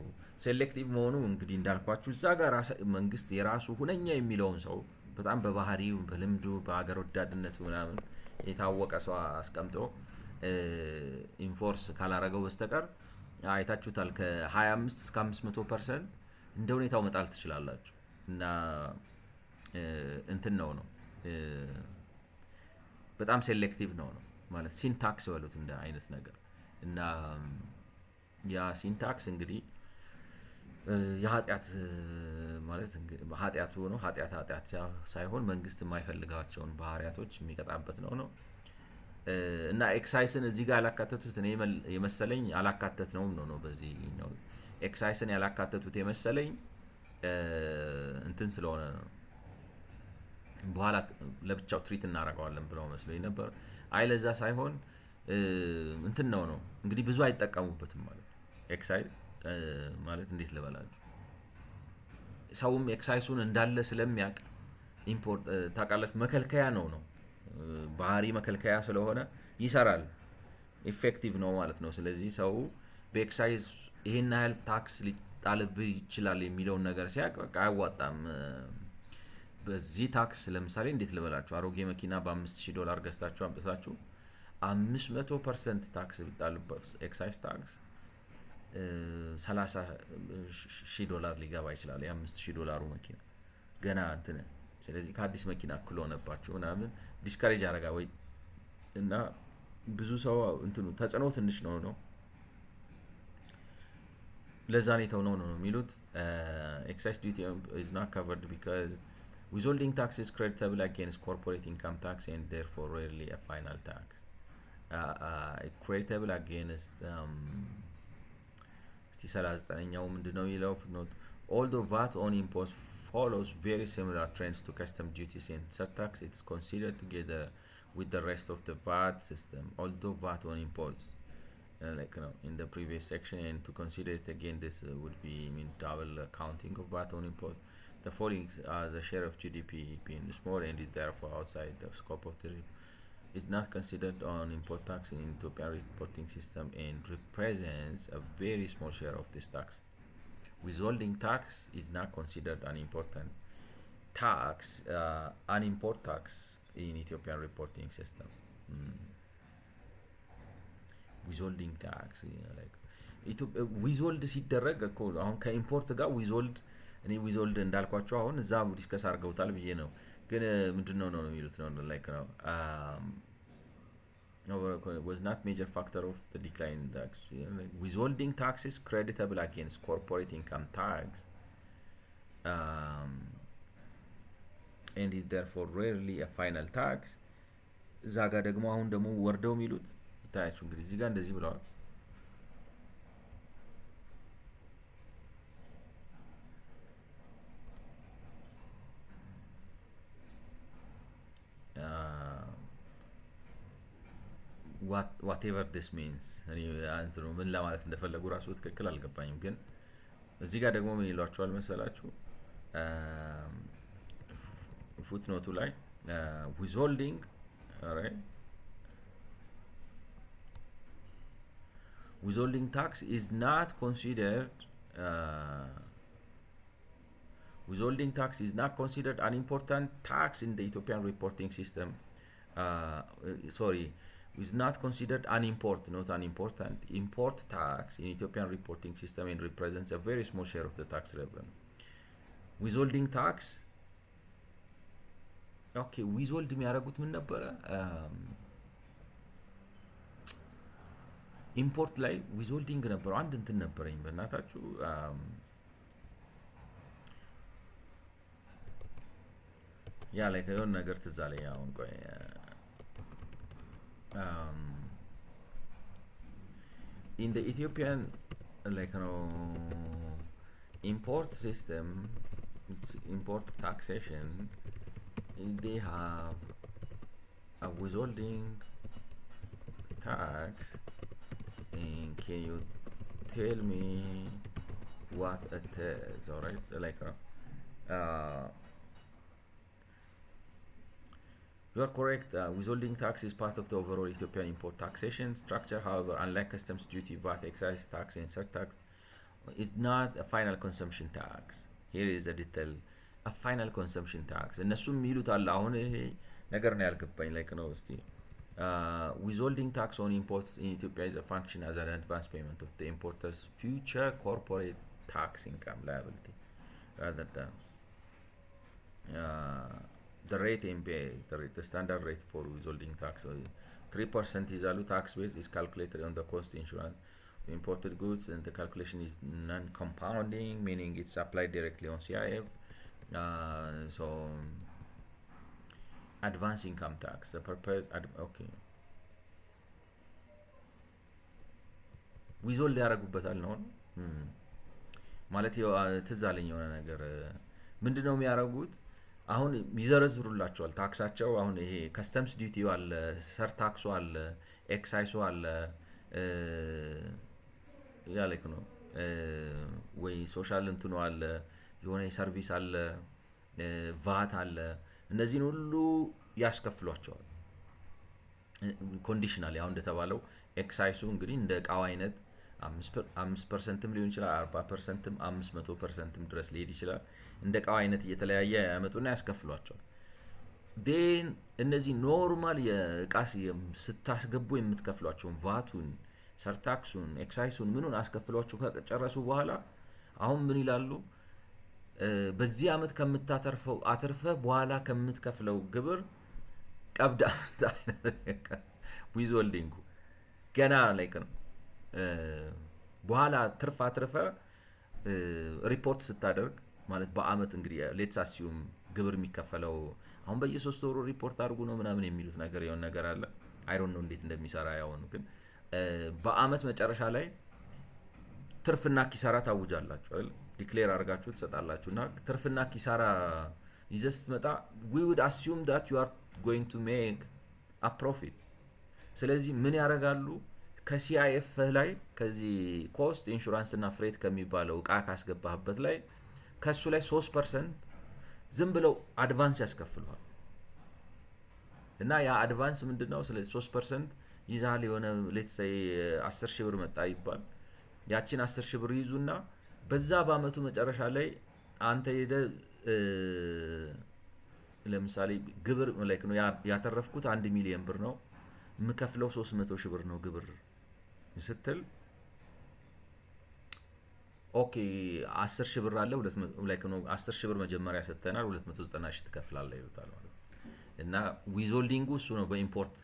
ሴሌክቲቭ መሆኑ እንግዲህ እንዳልኳችሁ እዛ ጋር መንግስት የራሱ ሁነኛ የሚለውን ሰው በጣም በባህሪው በልምዱ በአገር ወዳድነቱ ምናምን የታወቀ ሰው አስቀምጦ ኢንፎርስ ካላረገው በስተቀር አይታችሁታል ከ25 እስከ 500% እንደ ሁኔታው መጣል ትችላላችሁ እና እንትን ነው በጣም ሴሌክቲቭ ነው ማለት ሲንታክስ በሉት እንደ አይነት ነገር እና ያ ሲንታክስ እንግዲህ የኃጢያት ማለት ኃጢያቱ ነው ኃጢያት ሳይሆን መንግስት የማይፈልጋቸውን ባህሪያቶች የሚቀጣበት ነው እና ኤክሳይስን እዚህ ጋር ያላካተቱት እኔ የመሰለኝ አላካተትነውም ነው በዚህኛው ኤክሳይስን ያላካተቱት የመሰለኝ እንትን ስለሆነ ነው በኋላ ለብቻው ትሪት እናረጋዋለን ብለው መስሎኝ ነበር አይለዛ ሳይሆን እንትን ነው እንግዲህ ብዙ አይጠቀሙበትም ማለት ኤክሳይዝ ማለት እንዴት ልበላችሁ ሰውም ኤክሳይሱን እንዳለ ስለሚያቅ ኢምፖርት ታቃላችሁ መከልከያ ነው ባህሪ መከልከያ ስለሆነ ይሰራል ኢፌክቲቭ ነው ማለት ነው ስለዚህ ሰው በኤክሳይዝ ይሄን ያህል ታክስ ሊጣልብ ይችላል የሚለውን ነገር ሲያቅ በቃ አይዋጣም በዚህ ታክስ ለምሳሌ እንዴት ልበላችሁ አሮጌ መኪና $5000 ገዝታችሁ አምጥታችሁ 500% ታክስ ቢጣልበት ኤክሳይዝ ታክስ $30,000 ሊገባ ይችላል የ$5000 መኪና ገና እንትን ስለዚህ ከአዲስ መኪና እኩል ሆነባችሁ ምናምን ዲስካሬጅ አረጋ ወይ እና ብዙ ሰው እንትኑ ተጽዕኖ ትንሽ ነው ለዛ ነው የሚሉት excise duty is not covered because withholding tax is creditable against corporate income tax and therefore rarely a final tax creditable against እስቲ 39ኛው ምንድነው ይለው although VAT on imports follows very similar trends to custom duties and surtax it's considered together with the rest of the VAT system although VAT on imports like in the previous section and to consider it again this would be double counting of VAT on import the following as a share of GDP being small and is therefore outside the scope of the is not considered on import tax in Ethiopian reporting system and represents a very small share of this tax. Withholding tax is not considered an important tax, an import tax in Ethiopian reporting system. ዊዝሆልዲንግ ታክስ ላይክ ዊዝሆልድ ሲደረግ እኮ አሁን ከኢምፖርት ጋር ዊዝሆልድ እኔ ዊዝሆልድ እንዳልኳቸው አሁን እዛ ዲስከስ አድርገውታል ብዬ ነው። ግን ምንድን ነው የሚሉት ነው ላይክ ነው was not major factor of the decline in tax. Withholding tax is creditable against corporate income tax, um, and is therefore rarely a final tax. እዛ ጋር ደግሞ አሁን ደግሞ ወርደው የሚሉት ታያችሁ እንግዲህ እዚህ ጋር እንደዚህ ብለዋል። whatever this means እኔ አንተ ነው ምን ለማለት እንደፈለጉ ራሱ ትክክል አልገባኝም። ግን እዚህ ጋር ደግሞ ምን ይሏቸዋል መሰላችሁ ፉትኖቱ ላይ withholding alright withholding tax is not considered withholding tax is not considered an important tax in the Ethiopian reporting system. Is not considered an import, not an important import tax in Ethiopian reporting system and represents a very small share of the tax revenue. Withholding tax okay withhold የሚያደርጉት ምን ነበረ ኢምፖርት ላይ withholding ነበረው አንድ እንትን ነበረኝ በእናታችሁ ያ ላይ ከሆነ ነገር ትዝ አለኝ አሁን ቆይ in the Ethiopian like import system import taxation they have a withholding tax and can you tell me what it is? All right like you are correct. Withholding tax is part of the overall Ethiopian import taxation structure. However, unlike customs duty, VAT, excise tax, and surtax, it's not a final consumption tax. Here is a detail. A final consumption tax. እነሱም የሚሉት አለ አሁን ይሄ ነገር ነው ያልገባኝ like ነው እስቲ withholding tax on imports in Ethiopia is a function as an advance payment of the importer's future corporate tax income liability rather than the rate MPA, the standard rate for withholding tax 3% is alu tax base is calculated on the cost insurance of imported goods and the calculation is non-compounding, meaning it's applied directly on CIF. So advance income tax the purpose okay withhold ያደርጉበታል ነው ማለት ትዝ አለኝ የሆነ ነገር ምንድነው የሚያደርጉት አሁን ይዘረዝሩላቸዋል ታክሳቸው አሁን ይሄ ከስተምስ ዲዩቲው አለ ሰር ታክሱ አለ ኤክሳይሱ አለ ያለክ ነው ወይ ሶሻል እንትኑ አለ የሆነ ሰርቪስ አለ ቫት አለ እነዚህን ሁሉ ያስከፍሏቸዋል ኮንዲሽናል ያው እንደተባለው ኤክሳይሱ እንግዲህ እንደ ቃው አይነት 5% ሊሆን ይችላል 40%ም 500%ም ድረስ ሊሄድ ይችላል እንደ ቃው አይነት እየተለያየ ያመጡና ያስከፍሏቸዋል ዴን እነዚህ ኖርማል የቃስ ስታስገቡ የምትከፍሏቸውን ቫቱን ሰርታክሱን ኤክሳይሱን ምኑን አስከፍሏቸው ከጨረሱ በኋላ አሁን ምን ይላሉ በዚህ አመት ከምታተርፈው አትርፈ በኋላ ከምትከፍለው ግብር ቀብዳ withholding ገና ላይክ ነው በኋላ ትርፍ አትርፈ ሪፖርት ስታደርግ ማለት በአመት እንግዲህ ሌትስ አሲዩም ግብር የሚከፈለው አሁን በየ3 ወሩ ሪፖርት አድርጉ ነው ምናምን የሚሉት ነገር የሆነ ነገር አለ አይ ዶንት ኖ እንዴት እንደሚሰራ ያውን ግን በአመት መጨረሻ ላይ ትርፍና ኪሳራ ታውጃላችሁ አይደል ዲክሌር አድርጋችሁ ትሰጣላችሁና ትርፍና ኪሳራ ይዘስ መጣ we would assume that you are going to make a profit ስለዚህ ምን ያደርጋሉ ከሲአይኤፍ ላይ ከዚህ ኮስት ኢንሹራንስ እና ፍሬት ከሚባለው ዕቃ ካስገባህበት ላይ ከሱ ላይ 3% ዝም ብለው አድቫንስ ያስከፍሉሃል እና ያ አድቫንስ ምንድነው ስለዚህ 3% ይዛል የሆነ ሌትስ ሴይ 10,000 ብር መጣ ይባል ያቺን 10,000 ብር ይዙና በዛ በአመቱ መጨረሻ ላይ አንተ ሄደ ለምሳሌ ግብር ላይክ ነው ያተረፍኩት 1 ሚሊዮን ብር ነው ምከፍለው 300,000 ብር ነው ግብር ስትል ኦኬ 10 ሺህ ብር አለ 200 ላይክ ነው 10 ሺህ ብር መጀመሪያ ሰጥተናል 290 ሺህ ትከፍላለህ ይሉታል ማለት ነው። እና ዊዝሆልዲንጉ እሱ ነው በኢምፖርት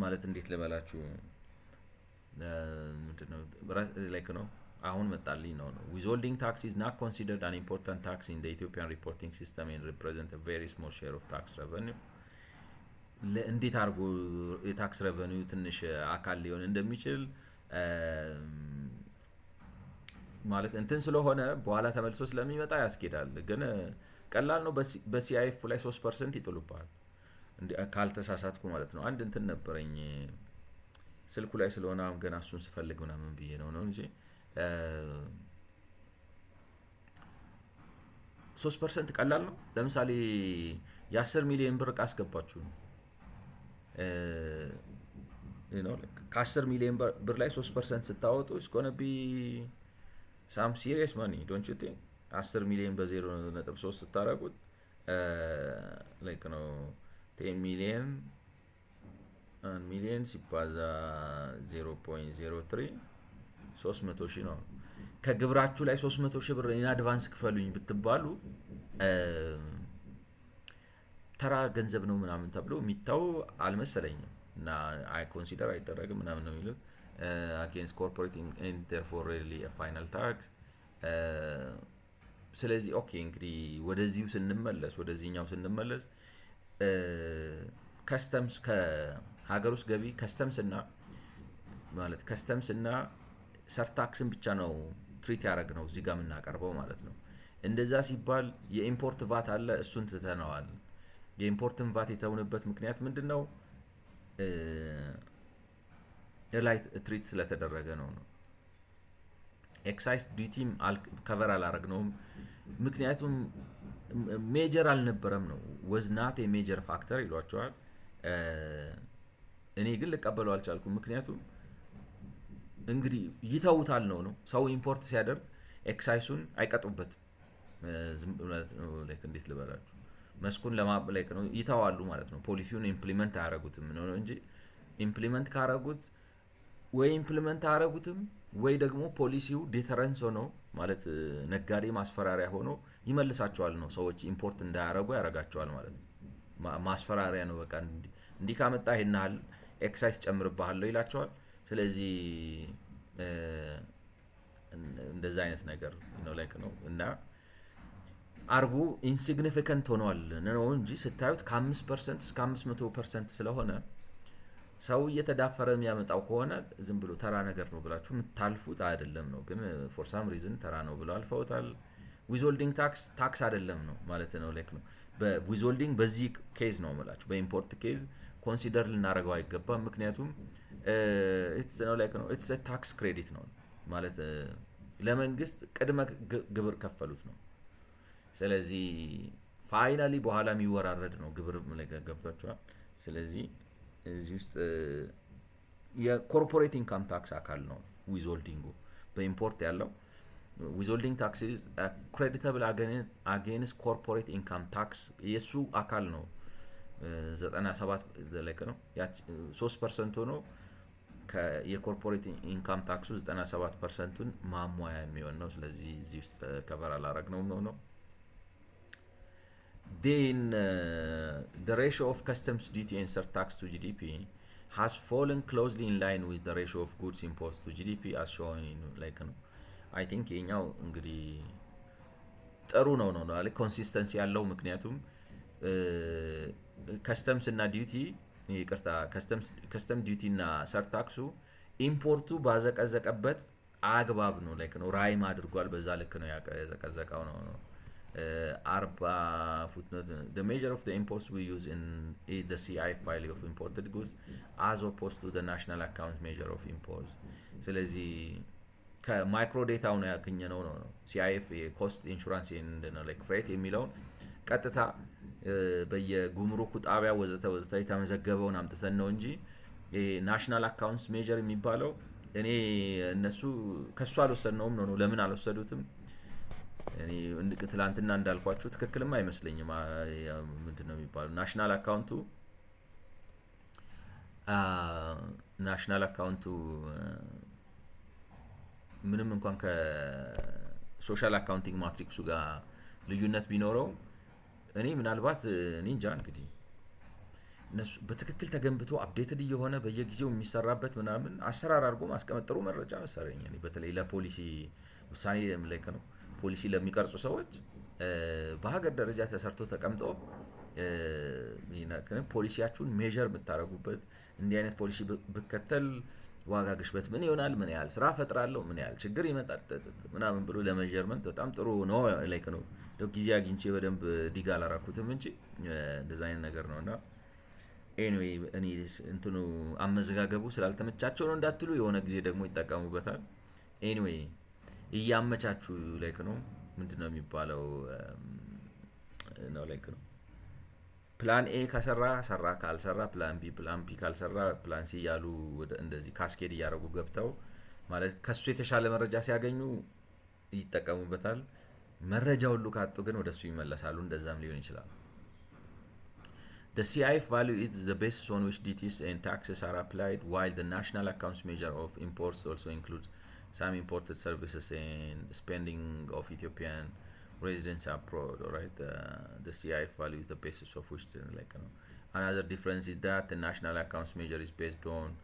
ማለት እንዴት ልበላችሁ ምንድነው ላይክ ነው አሁን መጣልኝ ነው withholding tax is not considered an important tax in the Ethiopian reporting system and represent a very small share of tax revenue እንዴት አድርጎ የታክስ ሬቨኒው ትንሽ አካል ሊሆን እንደሚችል ማለት እንትን ስለሆነ በኋላ ተመልሶ ስለሚመጣ ያስኬዳል። ግን ቀላል ነው። በሲአይኤፍ ላይ 3% ይጥሉባል ካልተሳሳትኩ ማለት ነው። አንድ እንትን ነበረኝ ስልኩ ላይ ስለሆነ አሁን ገና እሱን ስፈልግ ምናምን ብዬ ነው እንጂ 3% ቀላል ነው። ለምሳሌ የ10 ሚሊዮን ብር ዕቃ አስገባችሁ ከ10 ሚሊዮን ብር ላይ 3% ስታወጡ it's gonna be some serious money don't you think 10 ሚሊዮን በ0.3 ስታረጉት like ነው 10 ሚሊዮን 1 ሚሊዮን ሲባዛ 0.03 300 ሺህ ነው። ከግብራችሁ ላይ 300 ሺህ ብር ኢን አድቫንስ ክፈሉኝ ብትባሉ ተራ ገንዘብ ነው ምናምን ተብሎ የሚታው አልመሰለኝም እና አይ ኮንሲደር አይደረግም ምናምን ነው የሚሉት against corporate and therefore really a final tax ስለዚህ ኦኬ እንግዲህ ወደዚህኛው ስንመለስ ከስተምስ ከሀገር ውስጥ ገቢ ከስተምስ እና ሰርታክስን ብቻ ነው ትሪት ያደረግ ነው እዚህ ጋር የምናቀርበው ማለት ነው። እንደዛ ሲባል የኢምፖርት ቫት አለ እሱን ትተነዋል። የኢምፖርትን ቫት የተውንበት ምክንያት ምንድነው? ላይ ትሪት ስለተደረገ ነው። ኤክሳይዝ ዲዩቲም ከቨር አላረግነውም ምክንያቱም ሜጀር አልነበረም ነው was not a major factor ይሏቸዋል። እኔ ግን ልቀበለው አልቻልኩም ምክንያቱም እንግዲህ ይተውታል ነው ሰው ኢምፖርት ሲያደርግ ኤክሳይሱን አይቀጡበትም ላይክ እንዴት ልበላችሁ መስኩን ለማብላይክ ነው ይተዋሉ ማለት ነው። ፖሊሲውን ኢምፕሊመንት አያረጉትም ነው እንጂ ኢምፕሊመንት ካረጉት ወይ ኢምፕሊመንት አያረጉትም ወይ ደግሞ ፖሊሲው ዲተረንስ ሆኖ ማለት ነጋዴ ማስፈራሪያ ሆኖ ይመልሳቸዋል ነው። ሰዎች ኢምፖርት እንዳያረጉ ያረጋቸዋል ማለት ነው። ማስፈራሪያ ነው በቃ እንዲህ ካመጣ ይሄናል ኤክሳይዝ ጨምርባለሁ ይላቸዋል። ስለዚህ እንደዛ አይነት ነገር ነው ላይክ ነው እና አርጉ ኢንሲግኒፊካንት ሆኗል ነው እንጂ ስታዩት ከ5% እስከ 500% ስለሆነ ሰው እየተዳፈረ የሚያመጣው ከሆነ ዝም ብሎ ተራ ነገር ነው ብላችሁ የምታልፉት አይደለም ነው። ግን ፎር ሳም ሪዝን ተራ ነው ብለው አልፈውታል። ዊዝሆልዲንግ ታክስ አይደለም ነው ማለት ነው ላይክ ነው። በዊዝሆልዲንግ በዚህ ኬዝ ነው የምላችሁ በኢምፖርት ኬዝ ኮንሲደር ልናደርገው አይገባም ምክንያቱም ኢትስ ነው ላይክ ነው ኢትስ ታክስ ክሬዲት ነው ማለት ለመንግስት ቅድመ ግብር ከፈሉት ነው። ስለዚህ ፋይናሊ በኋላ የሚወራረድ ነው ግብር ገብቷቸዋል። ስለዚህ እዚህ ውስጥ የኮርፖሬት ኢንካም ታክስ አካል ነው ዊዝሆልዲንጉ በኢምፖርት ያለው ዊዝሆልዲንግ ታክስ ኢዝ ክሬዲተብል አጌንስት ኮርፖሬት ኢንካም ታክስ የሱ አካል ነው። 97 ላይክ ነው 3% ሆኖ የኮርፖሬት ኢንካም ታክሱ 97%ን ማሟያ የሚሆን ነው። ስለዚህ እዚህ ውስጥ ከቨር አላረግነውም ነው። Then the ratio of customs duty and surtax to GDP has fallen closely in line with the ratio of goods imports to GDP as shown in like I think የኛው እንግዲህ ጥሩ ነው ማለት ኮንሲስተንሲ ያለው ምክንያቱም ከስተምስ እና ዲዩቲ ይቅርታ ከስተም ዲዩቲ እና ሰርታክሱ ኢምፖርቱ ባዘቀዘቀበት አግባብ ነው ላይክ ነው ራይም አድርጓል በዛ ልክ ነው ያዘቀዘቀው ነው 40 footnote the measure of the imports we use in the CI file of imported goods as opposed to the national account measure of imports ስለዚህ ከማይክሮ ዴታው ነው ያገኘነው ነው CIF የኮስት ኢንሹራንስ እንደነ ላይክ ፍሬት የሚለው ቀጥታ በየጉምሩክ ጣቢያ ወዘተ የተመዘገበውን አምጥተን ነው እንጂ ናሽናል አካውንትስ ሜጀር የሚባለው እኔ እነሱ ከሱ አልወሰድነውም ነው ለምን አልወሰዱትም እኔ ትላንትና እንዳልኳችሁ ትክክልም አይመስለኝም ምንድነው የሚባለው ናሽናል አካውንቱ ናሽናል አካውንቱ ምንም እንኳን ከሶሻል አካውንቲንግ ማትሪክሱ ጋር ልዩነት ቢኖረው እኔ ምናልባት እኔ እንጃ እንግዲህ እነሱ በትክክል ተገንብቶ አፕዴትድ እየሆነ በየጊዜው የሚሰራበት ምናምን አሰራር አድርጎ ማስቀመጥ ጥሩ መረጃ መሰለኝ። እኔ በተለይ ለፖሊሲ ውሳኔ ለምለክ ነው ፖሊሲ ለሚቀርጹ ሰዎች በሀገር ደረጃ ተሰርቶ ተቀምጦ ፖሊሲያችሁን ሜዠር የምታደርጉበት እንዲህ አይነት ፖሊሲ ብከተል ዋጋ ግሽበት ምን ይሆናል፣ ምን ያህል ስራ ፈጥራለሁ፣ ምን ያህል ችግር ይመጣል ምናምን ብሎ ለሜዠርመንት በጣም ጥሩ ነው። ላይክ ነው ጊዜ አግኝቼ በደንብ ዲግ አላራኩትም እንጂ እንደዛ አይነት ነገር ነው። እና ኤኒዌይ እኔ እንትኑ አመዘጋገቡ ስላልተመቻቸው ነው እንዳትሉ የሆነ ጊዜ ደግሞ ይጠቀሙበታል። ኤኒዌይ እያመቻቹ ላይክ ነው ምንድነው የሚባለው ነው ላይክ ነው ፕላን ኤ ከሰራ ሰራ፣ ካልሰራ ፕላን ቢ ካልሰራ ፕላን ሲ እያሉ እንደዚህ ካስኬድ እያደረጉ ገብተው ማለት ከሱ የተሻለ መረጃ ሲያገኙ ይጠቀሙበታል። መረጃ ሁሉ ካጡ ግን ወደሱ ይመለሳሉ። እንደዛም ሊሆን ይችላል። The CIF value is the basis on which duties and taxes are applied, while the national accounts measure of imports also includes some imported services and spending of Ethiopian residents abroad. Right, the CIF value is the basis of which another difference is that the national accounts measure is based on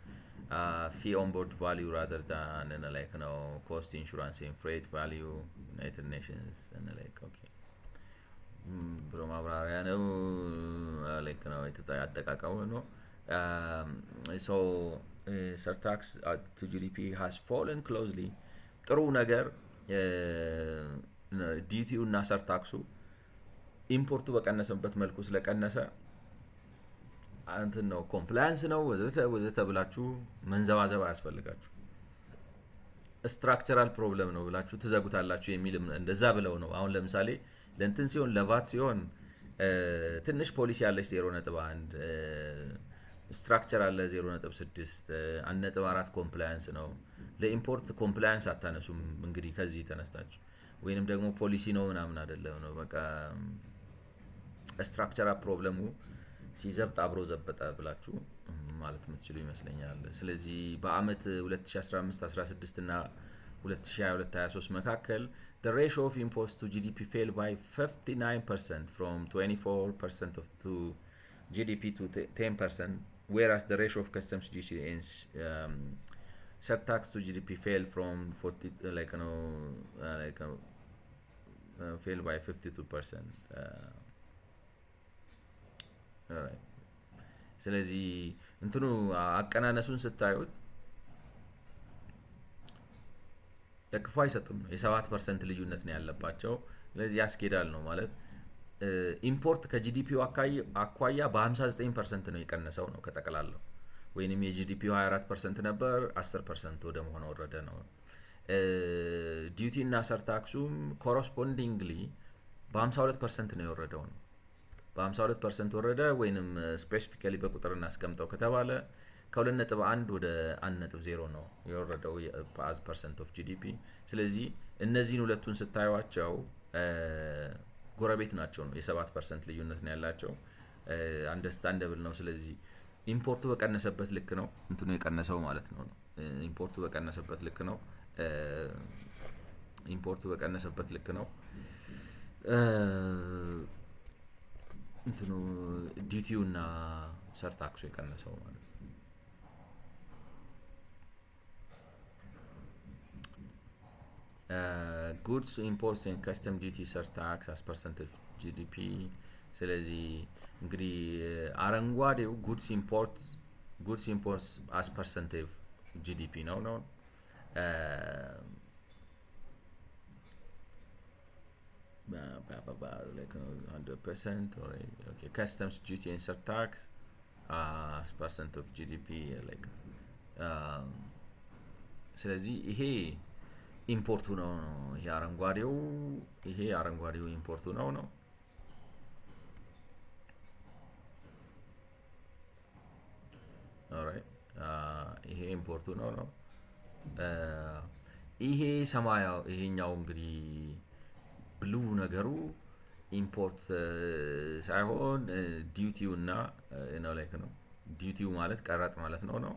fee on board value rather than cost, insurance and freight value. United Nations and okay. ብሎ ማብራሪያ ነው ላይክ ነው የተጠቃቀሙ ነው። ሶ ሰርታክስ ቱ ጂዲፒ ሃዝ ፎለን ክሎዝሊ ጥሩ ነገር ዲቲዩ እና ሰርታክሱ ኢምፖርቱ በቀነሰበት መልኩ ስለቀነሰ እንትን ነው ኮምፕላያንስ ነው ወዘተ ብላችሁ መንዘባዘብ አያስፈልጋችሁ። ስትራክቸራል ፕሮብለም ነው ብላችሁ ትዘጉታላችሁ የሚል እንደዛ ብለው ነው። አሁን ለምሳሌ ለእንትን ሲሆን ለቫት ሲሆን ትንሽ ፖሊሲ ያለች 0.1 ስትራክቸር አለ 0.6 1.4 ኮምፕላያንስ ነው። ለኢምፖርት ኮምፕላያንስ አታነሱም እንግዲህ ከዚህ ተነስታችሁ ወይንም ደግሞ ፖሊሲ ነው ምናምን አይደለም ነው በቃ ስትራክቸራል ፕሮብለሙ ሲዘብጥ አብሮ ዘበጠ ብላችሁ ማለት የምትችሉ ይመስለኛል። ስለዚህ በአመት 2015 16 እና 2022-23 መካከል the ratio of imports to GDP fell by 59% from 24% to GDP to 10%, whereas the ratio of customs duty and surtax to GDP fell from 40 fell by 52%. alright ስለዚህ እንትኑ አቀናነሱን ስታዩት ለክፉ አይሰጡም። የ7% ልዩነት ነው ያለባቸው። ስለዚህ ያስኬዳል ነው ማለት ኢምፖርት ከጂዲፒው አኳያ በ59% ነው የቀነሰው ነው ከጠቅላላው ወይንም የጂዲፒው 24% ነበር 10% ወደ መሆን ወረደ ነው። ዲዩቲ እና ሰርታክሱም ኮረስፖንዲንግሊ በ52% ነው የወረደው ነው። በ52% ወረደ ወይንም ስፔሲፊካሊ በቁጥር እናስቀምጠው ከተባለ ከ2.1 ወደ 1.0 ነው የወረደው as percent of GDP። ስለዚህ እነዚህን ሁለቱን ስታዩዋቸው ጎረቤት ናቸው ነው የ7% ልዩነት ነው ያላቸው አንደርስታንደብል ነው። ስለዚህ ኢምፖርቱ በቀነሰበት ልክ ነው እንትኑ የቀነሰው ማለት ነው። ኢምፖርቱ በቀነሰበት ልክ ነው ኢምፖርቱ በቀነሰበት ልክ ነው እንትኑ ዲቲዩ እና ሰርታክሱ የቀነሰው ማለት ነው። goods imports and custom duty surtax as percent of GDP። ስለዚህ እንግዲህ አረንጓዴው goods imports as percent of GDP ነው 100% or okay customs duty and surtax as percent of GDP like ስለዚህ ይሄ ኢምፖርቱ ነው ይሄ አረንጓዴው ኢምፖርቱ ነው alright ይሄ ኢምፖርቱ ነው ይሄ ሰማያው ይሄኛው እንግዲህ ብሉ ነገሩ ኢምፖርት ሳይሆን ዲዩቲው እና ነው ላይክ ነው ዲዩቲው ማለት ቀረጥ ማለት ነው።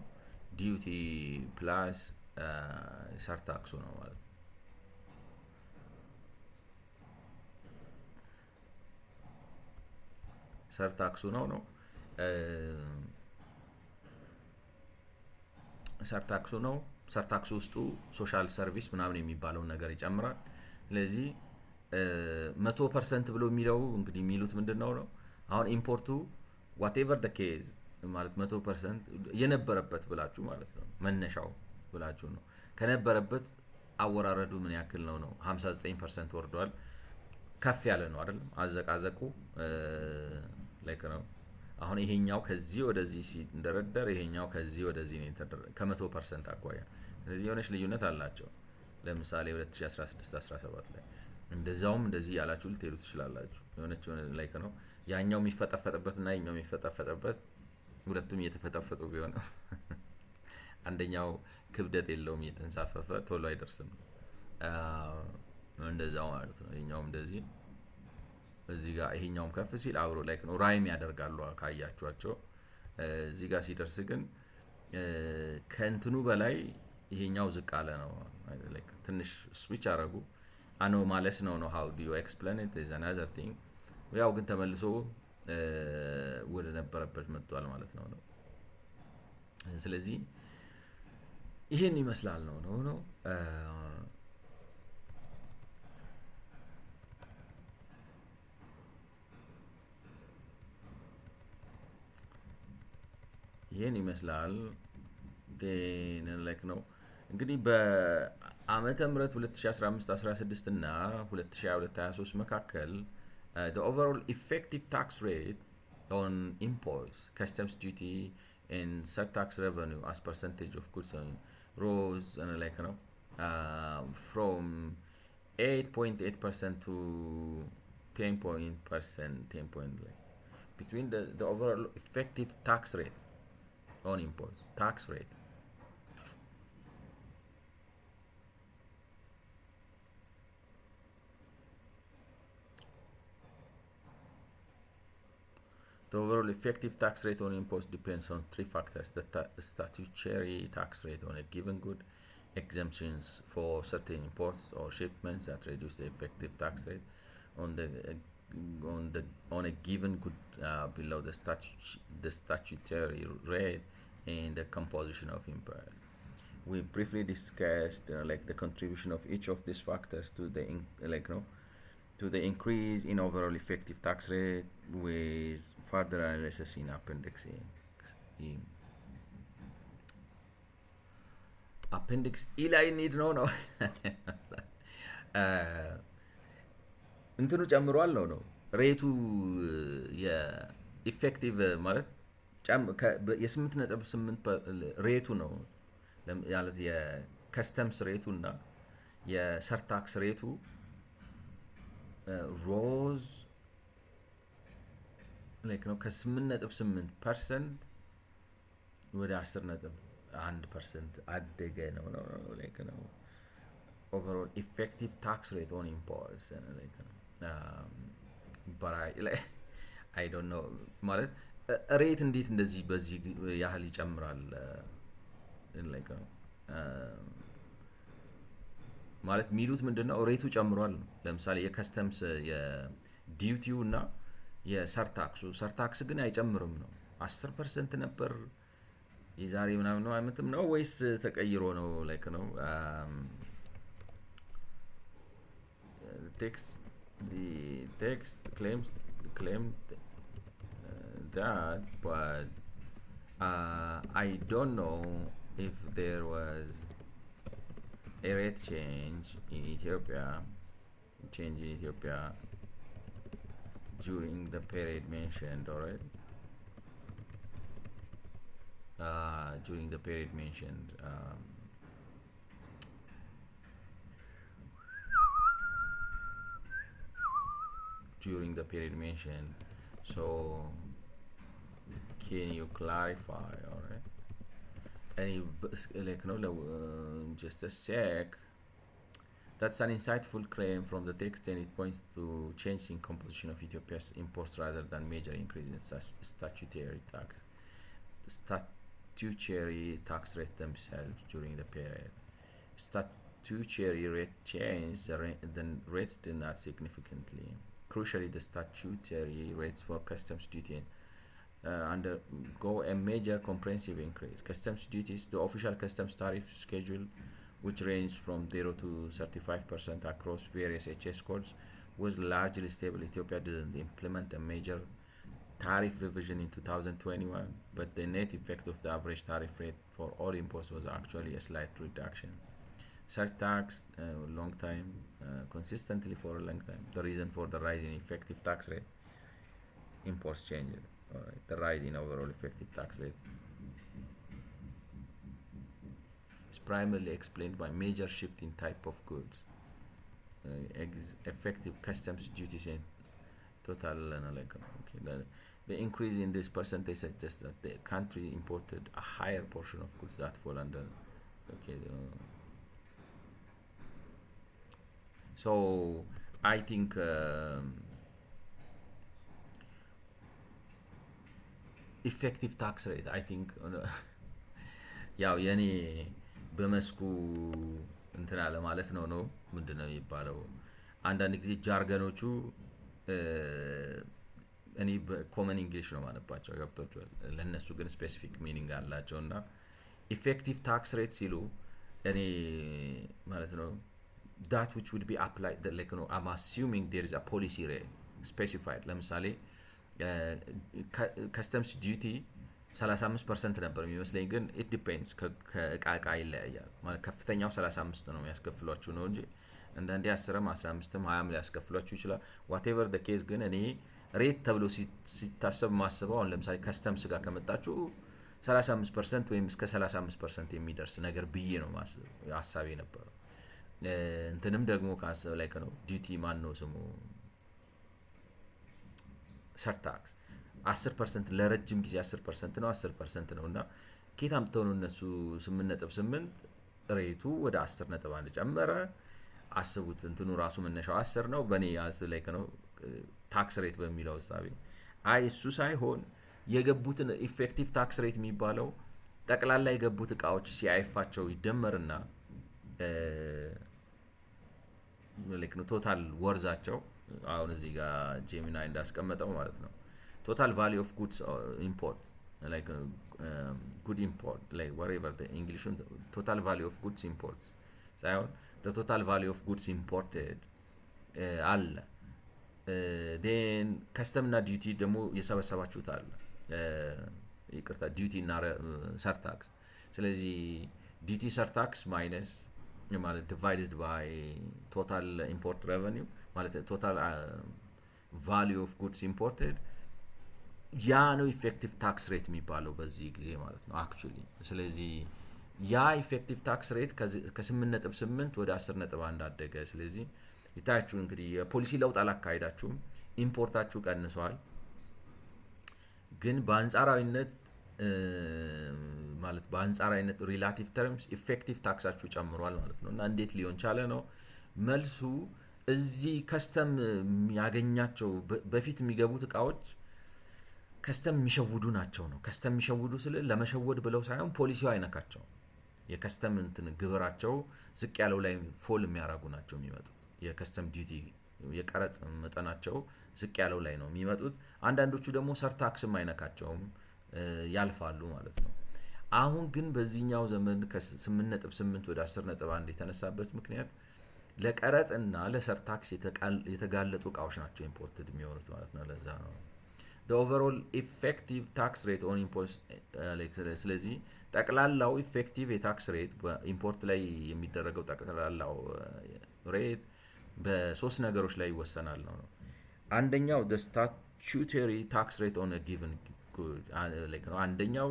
ዲዩቲ ፕላስ ሰርታክሱ ነው ማለት ነው። ሰርታክሱ ነው ሰርታክሱ ነው። ሰርታክሱ ውስጡ ሶሻል ሰርቪስ ምናምን የሚባለውን ነገር ይጨምራል። ስለዚህ 100% ብሎ የሚለው እንግዲህ የሚሉት ምንድን ነው? አሁን ኢምፖርቱ ዋቴቨር ደ ኬዝ ማለት 100% የነበረበት ብላችሁ ማለት ነው። መነሻው ብላችሁ ነው። ከነበረበት አወራረዱ ምን ያክል ነው? 59% ወርዷል። ከፍ ያለ ነው አይደለም? አዘቃዘቁ ላይክ ነው። አሁን ይሄኛው ከዚህ ወደዚህ ሲንደረደር ይሄኛው ከዚህ ወደዚህ ነው የተደረገ ከ100% አኳያ። ስለዚህ የሆነች ልዩነት አላቸው። ለምሳሌ 2016 17 ላይ እንደዛውም እንደዚህ ያላችሁ ልትሄዱ ትችላላችሁ። የሆነች ላይክ ነው። ያኛው የሚፈጠፈጥበት እና ያኛው የሚፈጠፈጥበት ሁለቱም እየተፈጠፈጡ ቢሆን አንደኛው ክብደት የለውም እየተንሳፈፈ ቶሎ አይደርስም። እንደዛው ማለት ነው። ይሄኛውም እንደዚህ እዚህ ጋር ይሄኛውም ከፍ ሲል አብሮ ላይክ ነው ራይም ያደርጋሉ ካያችኋቸው። እዚህ ጋር ሲደርስ ግን ከእንትኑ በላይ ይሄኛው ዝቅ አለ ነው። ላይክ ትንሽ ስዊች አረጉ አኖማለስ ነው how do you explain it is another thing። ያው ግን ተመልሶ ወደ ነበረበት መጥቷል ማለት ነው። ስለዚህ ይሄን ይመስላል ነው ይሄን ይመስላል ላይክ ነው እንግዲህ በዓመተ ምህረት 2015 16 እና 2022 23 መካከል the overall effective tax rate on imports, customs duty and surtax revenue as percentage of goods rose like from 8.8% to 10 point like between the overall effective tax rate on imports, tax rate. The overall effective tax rate on imports depends on three factors: the statutory tax rate on a given good, exemptions for certain imports or shipments that reduce the effective tax rate on a given good below the statutory rate, and the composition of imports. We briefly discussed like the contribution of each of these factors to the to the increase in overall effective tax rate with further analysis in appendix E. Appendix E ላይ need ነው እንትኑ ጨምሯል ነው ሬቱ የኢፌክቲቭ ማለት የ8.8 ሬቱ ነው ማለት የከስተምስ ሬቱ እና የሰርታክስ ሬቱ ሮዝ ላይክ ነው ከ8.8% ወደ 10.1% አደገ ነው ላይክ ነው overall effective tax rate on imports like but I don't know ማለት ሬት እንዴት እንደዚህ በዚህ ያህል ይጨምራል like ማለት ሚሉት ምንድነው ሬቱ ጨምሯል ነው። ለምሳሌ የከስተምስ የዲዩቲው እና የሰርታክስ ግን አይጨምርም ነው። 10% ነበር የዛሬ ምናምን ነው አይመትም ነው ወይስ ተቀይሮ ነው ላይክ ነው the text claimed that, but I don't know if there was a rate change in Ethiopia during the period mentioned, alright? During the period mentioned. During the period mentioned. So can you clarify? Alright. Any like no just a sec. That's an insightful claim from the text, and it points to change in composition of Ethiopia's imports rather than major increase in statutory tax. statutory tax rate themselves during the period. Statutory rate changed, the rates did not significantly. Crucially, the statutory rates for customs duty undergo a major comprehensive increase. Customs duties, the official customs tariff schedule, which ranged from 0 to 35% across various HS codes, was largely stable. Ethiopia didn't implement a major tariff revision in 2021, but the net effect of the average tariff rate for all imports was actually a slight reduction. Surtax, long time, consistently for a long time. The reason for the rise in effective tax rate, imports changed. Alright, the rise in overall effective tax rate is primarily explained by major shift in type of goods, effective customs duties and total the increase in this percentage suggests that the country imported a higher portion of goods that fall under so I think effective tax rate I think ያው የኔ በመስኩ እንትና ለማለት ነው ምንድነው የሚባለው አንዳንድ ጊዜ ጃርገኖቹ እኔ በኮመን እንግሊሽ ነው ማለባቸው ገብቷቸዋል ለነሱ ግን ስፔሲፊክ ሚኒንግ አላቸውና effective tax rate ሲሉ እኔ ማለት ነው that which would be applied like I'm assuming there is a policy rate specified ለምሳሌ customs duty 35% ነበር የሚመስለኝ ግን it depends ከእቃ ይለያያል ማለት ከፍተኛው 35 ነው የሚያስከፍሏችሁ ነው እንጂ አንዳንዴ 10ም 15ም 20ም ሊያስከፍሏችሁ ይችላል whatever the case ግን እኔ ሬት ተብሎ ሲታሰብ ማስበው አሁን ለምሳሌ ከስተምስ ጋር ከመጣችሁ 35% ወይም እስከ 35% የሚደርስ ነገር ብዬ ነው ሐሳቤ ነበር እንትንም ደግሞ ካሰብ ላይ ከነው ዲቲ ማን ነው ስሙ ሰርታክስ 10% ለረጅም ጊዜ 10% ነው 10% ነውና ኬት አምጥተው ነው እነሱ 8.8 ሬቱ ወደ 10.1 ጨመረ አስቡት እንትኑ ራሱ መነሻው 10 ነው በኔ ያስ ላይ ከነው ታክስ ሬት በሚለው ሐሳቤ አይ እሱ ሳይሆን የገቡትን ኢፌክቲቭ ታክስ ሬት የሚባለው ጠቅላላ የገቡት እቃዎች ሲአይፋቸው ይደመርና like no total ወርዛቸው አሁን እዚህ ጋር ጄሚናይ እንዳስቀመጠው ማለት ነው total value of goods import like good import like whatever the English total value of goods imports ሳይሆን the total value of goods imported አለ then custom እና duty ደግሞ የሰበሰባችሁት አለ ይቅርታ duty እና surtax ስለዚህ duty surtax minus ማለት divided by total import revenue ማለት total value of goods imported ያ ነው effective tax rate የሚባለው በዚህ ጊዜ ማለት ነው actually ስለዚህ ያ effective tax rate ከ8.8 ወደ 10.1 አደገ ስለዚህ ይታያችሁ እንግዲህ የፖሊሲ ለውጥ አላካሄዳችሁም ኢምፖርታችሁ ቀንሷል ግን በአንጻራዊነት ማለት በአንጻራዊነት ሪላቲቭ ተርምስ ኢፌክቲቭ ታክሳችሁ ጨምሯል ማለት ነውና እንዴት ሊሆን ቻለ ነው መልሱ እዚህ ከስተም ያገኛቸው በፊት የሚገቡት እቃዎች ከስተም የሚሸውዱ ናቸው ነው ከስተም የሚሸውዱ ስለ ለመሸወድ ብለው ሳይሆን ፖሊሲው አይነካቸው የከስተም እንትን ግብራቸው ዝቅ ያለው ላይ ፎል የሚያራጉ ናቸው የሚመጡት የከስተም ዲዩቲ የቀረጥ መጠናቸው ዝቅ ያለው ላይ ነው የሚመጡት አንዳንዶቹ ደግሞ ሰርታክስም አይነካቸውም ያልፋሉ ማለት ነው አሁን ግን በዚህኛው ዘመን ከ8.8 ወደ 10.1 የተነሳበት ምክንያት ለቀረጥና ለሰርታክስ የተጋለጡ እቃዎች ናቸው ኢምፖርትድ የሚሆኑት ማለት ነው ለዛ ነው the overall effective tax rate on imports ስለዚህ ጠቅላላው effective tax rate በኢምፖርት ላይ የሚደረገው ጠቅላላው ሬት በሶስት ነገሮች ላይ ይወሰናል ነው አንደኛው the statutory tax rate on a given good like ነው አንደኛው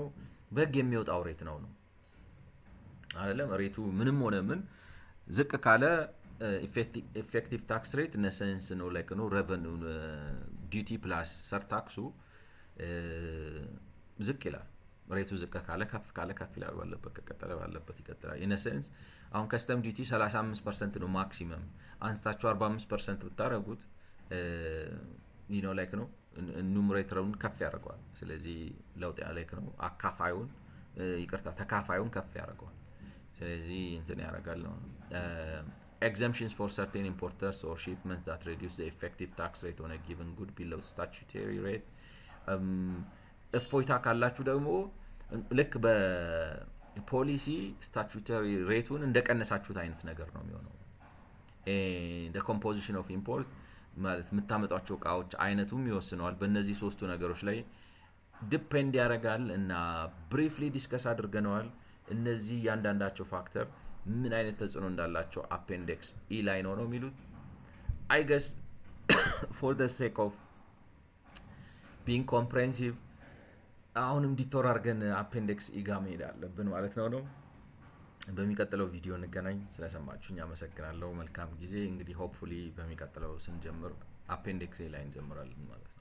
በግ የሚወጣው ሬት ነው አይደለም ሬቱ ምንም ሆነ ምን ዝቅ ካለ effective tax rate in a sense ነው like ነው revenue duty plus surtaxu ዝቅ ይላል ሬቱ ዝቅ ካለ ከፍ ይላል ባለበት ከቀጠለ ባለበት ይቀጥላል in a sense አሁን custom duty 35% ነው ማክሲመም አንስታችሁ 45% ብታረጉት you know like ነው ኑሜሬተሩን ከፍ ያደርገዋል። ስለዚህ ለውጥ ያለክ ነው አካፋዩን ይቅርታ ተካፋዩን ከፍ ያደርገዋል። ስለዚህ እንትን ያደርጋል ነው exemptions for certain importers or shipments that reduce the effective tax rate on a given good below statutory rate እፎይታ ካላችሁ ደግሞ ልክ በፖሊሲ ስታቹተሪ ሬቱን እንደቀነሳችሁት አይነት ነገር ነው የሚሆነው። the composition of imports ማለት የምታመጣቸው እቃዎች አይነቱም ይወስነዋል። በእነዚህ ሶስቱ ነገሮች ላይ ዲፔንድ ያደርጋል እና ብሪፍሊ ዲስከስ አድርገነዋል። እነዚህ ያንዳንዳቸው ፋክተር ምን አይነት ተጽዕኖ እንዳላቸው አፔንዲክስ ኢ ላይ ነው የሚሉት። I guess for the sake of being comprehensive አሁንም ዲቶር አድርገን አፔንዲክስ ኢ ጋር መሄድ አለብን ማለት ነው። በሚቀጥለው ቪዲዮ እንገናኝ። ስለሰማችሁኝ አመሰግናለሁ። መልካም ጊዜ። እንግዲህ ሆፕፉሊ በሚቀጥለው ስንጀምር አፔንዲክስ ኤ ላይ እንጀምራለን ማለት ነው።